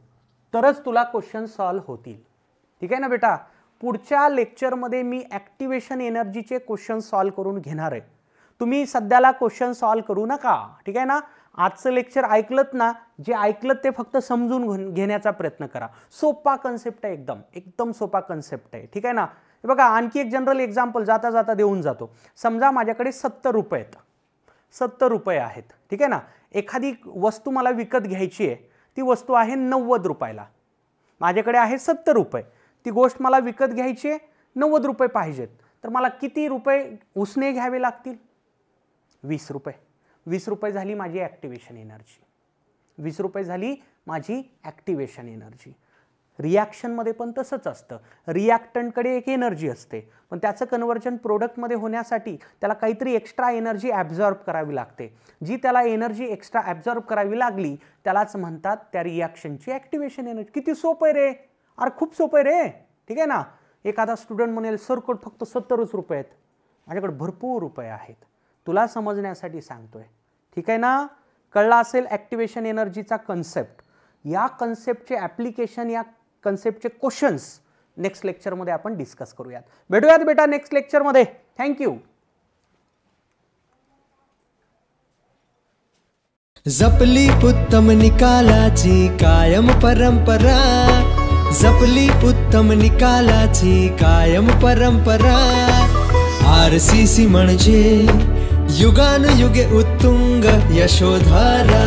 तरच तुला क्वेश्चन सॉल्व्ह होतील. ठीक आहे ना बेटा. पुढच्या लेक्चरमध्ये मी ॲक्टिवेशन एनर्जीचे क्वेश्चन सॉल्व्ह करून घेणार आहे. तुम्ही सध्याला क्वेश्चन सॉल्व्ह करू नका. ठीक आहे ना. आजचं लेक्चर ऐकलत ना, जे ऐकलत ते फक्त समजून घेण्याचा प्रयत्न करा. सोपा कन्सेप्ट आहे, एकदम सोपा कन्सेप्ट आहे. ठीक आहे ना. बघा आणखी एक जनरल एक्झाम्पल जाता जाता देऊन जातो. समजा माझ्याकडे 70 रुपये आहेत, 70 रुपये आहेत. ठीक आहे ना. एखादी वस्तू मला विकत घ्यायची आहे, ती वस्तू आहे 90 रुपयाला. माझ्याकडे आहे 70 रुपये, ती गोष्ट मला विकत घ्यायची आहे, 90 रुपये पाहिजेत. तर मला किती रुपये उसने घ्यावे लागतील? 20 रुपये. 20 रुपये झाली माझी ॲक्टिवेशन एनर्जी. 20 रुपये झाली माझी ॲक्टिवेशन एनर्जी. रिॲक्शनमध्ये पण तसंच असतं. रिॲक्टंटकडे एक एनर्जी असते, पण त्याचं कन्व्हर्जन प्रोडक्टमध्ये होण्यासाठी त्याला काहीतरी एक्स्ट्रा एनर्जी ॲब्झॉर्ब करावी लागते. जी त्याला एनर्जी एक्स्ट्रा ॲब्झॉर्ब करावी लागली त्यालाच म्हणतात त्या रिॲक्शनची ॲक्टिवेशन एनर्जी. किती सोपं आहे रे, अरे खूप सोपं आहे रे. ठीक आहे ना. एखादा स्टुडंट म्हणेल सरकट फक्त 70 रुपये आहेत, माझ्याकडे भरपूर रुपये आहेत. तुला समजण्यासाठी सांगतोय. ठीक आहे ना. कळला असेल ॲक्टिवेशन एनर्जीचा कन्सेप्ट. या कन्सेप्टचे ॲप्लिकेशन, या कन्सेप्टचे क्वेश्चन्स नेक्स्ट लेक्चरमध्ये आपण डिस्कस करूयात. भेटूयात बेटा नेक्स्ट लेक्चरमध्ये. थँक्यू. जपली उत्तम निकालाची कायम परंपरा, जपली उत्तम निकालाची कायम परंपरा. RCC म्हणजे युगानुयुगे उत्तुंग यशोधारा.